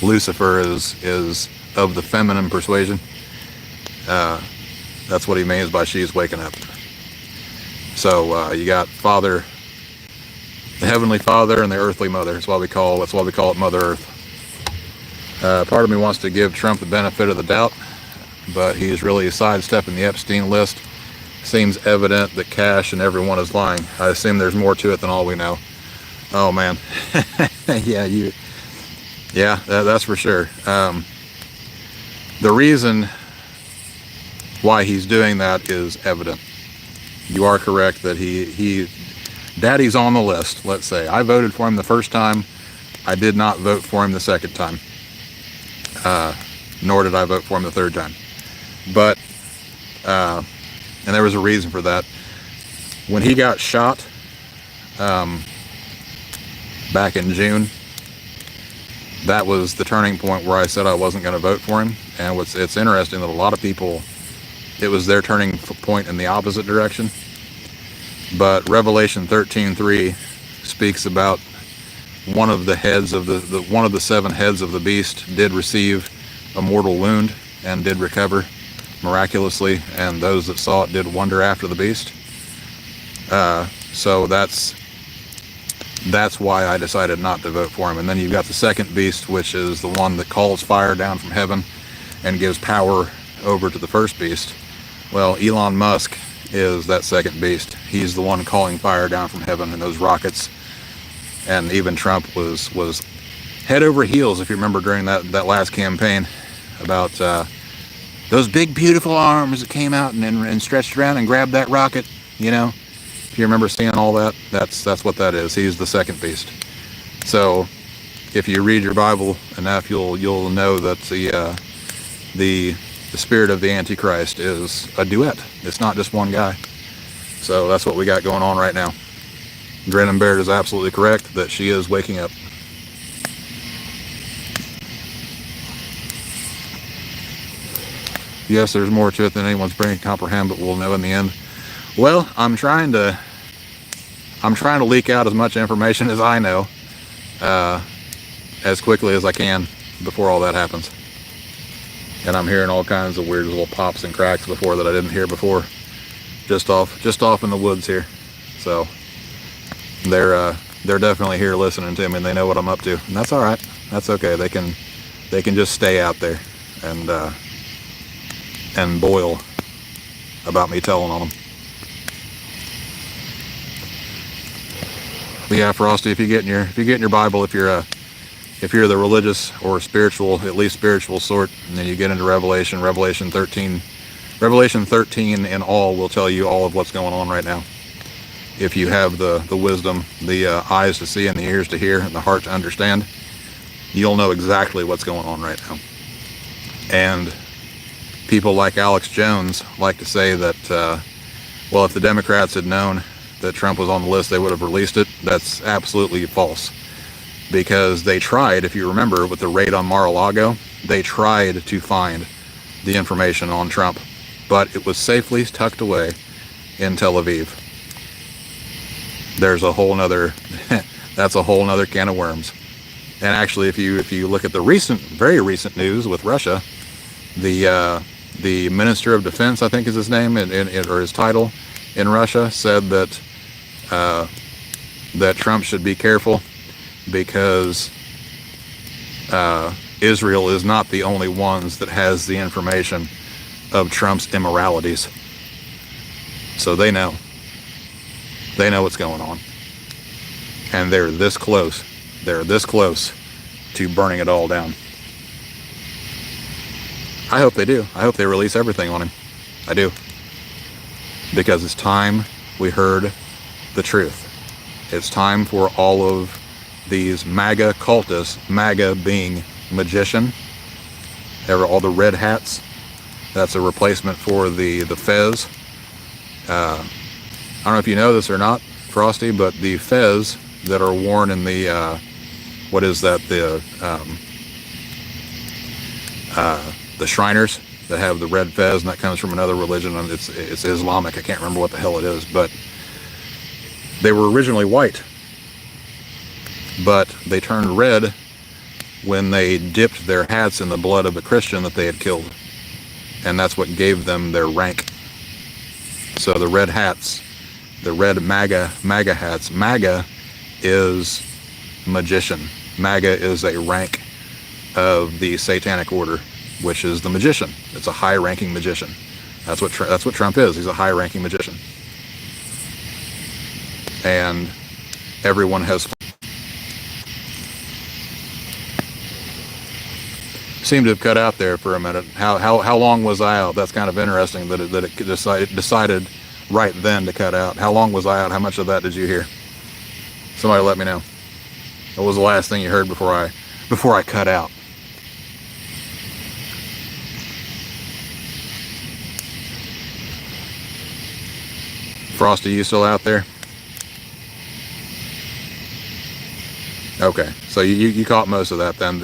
Lucifer is of the feminine persuasion. That's what he means by she's waking up. So you got Father, the Heavenly Father, and the Earthly Mother. That's why we call it Mother Earth. Part of me wants to give Trump the benefit of the doubt, but he's really sidestepping the Epstein list. Seems evident that Cash and everyone is lying. I assume there's more to it than all we know. Oh man, yeah, that's for sure. The reason why he's doing that is evident. You are correct that Daddy's on the list, let's say. I voted for him the first time. I did not vote for him the second time. Nor did I vote for him the third time. But, and there was a reason for that. When he got shot, back in June, that was the turning point where I said I wasn't going to vote for him. And it's interesting that a lot of people, it was their turning point in the opposite direction. But Revelation 13:3 speaks about one of the heads of one of the 7 heads of the beast did receive a mortal wound and did recover miraculously, and those that saw it did wonder after the beast. So that's why I decided not to vote for him. And then you've got the second beast, which is the one that calls fire down from heaven and gives power over to the first beast. Well, Elon Musk is that second beast. He's the one calling fire down from heaven and those rockets. And even Trump was head over heels, if you remember, during that last campaign, about those big beautiful arms that came out and stretched around and grabbed that rocket. You know, if you remember seeing all that, that's what that is. He's the second beast. So if you read your Bible enough, you'll know that the spirit of the Antichrist is a duet. It's not just one guy. So that's what we got going on right now. Grin Baird is absolutely correct that she is waking up. Yes, there's more to it than anyone's brain can comprehend, but we'll know in the end. Well, I'm trying to leak out as much information as I know, as quickly as I can before all that happens. And I'm hearing all kinds of weird little pops and cracks before that I didn't hear before, just off in the woods here. So they're definitely here listening to me, and they know what I'm up to, and that's all right. That's okay. They can just stay out there and boil about me telling on them. But yeah, Frosty, if you get in your Bible, if you're the religious or spiritual, at least spiritual sort, and then you get into Revelation 13 in all will tell you all of what's going on right now. If you have the wisdom, the eyes to see and the ears to hear and the heart to understand, you'll know exactly what's going on right now. And people like Alex Jones like to say that, well, if the Democrats had known that Trump was on the list, they would have released it. That's absolutely false. Because they tried, if you remember, with the raid on Mar-a-Lago, they tried to find the information on Trump, but it was safely tucked away in Tel Aviv. There's a whole nother, that's a whole nother can of worms. And actually, if you look at the very recent news with Russia, the Minister of Defense, I think is his name, or his title in Russia, said that that Trump should be careful because Israel is not the only ones that has the information of Trump's immoralities. So they know what's going on, and they're this close to burning it all down. I hope they do. I hope they release everything on him. I do. Because it's time we heard the truth. It's time for all of these MAGA cultists, MAGA being magician, all the red hats. That's a replacement for the fez. I don't know if you know this or not, Frosty, but the fez that are worn in the what is that, the Shriners that have the red fez, and that comes from another religion, and it's Islamic. I can't remember what the hell it is, but they were originally white, but they turned red when they dipped their hats in the blood of a Christian that they had killed, and that's what gave them their rank. So the red hats, the red MAGA hats, MAGA is magician. MAGA is a rank of the Satanic Order, which is the magician. It's a high-ranking magician. That's what Trump is. He's a high-ranking magician. And everyone has seemed to have cut out there for a minute. How long was I out? That's kind of interesting that it decided right then to cut out? How long was I out? How much of that did you hear? Somebody let me know. What was the last thing you heard before I cut out? Frosty, you still out there? Okay, so you caught most of that then.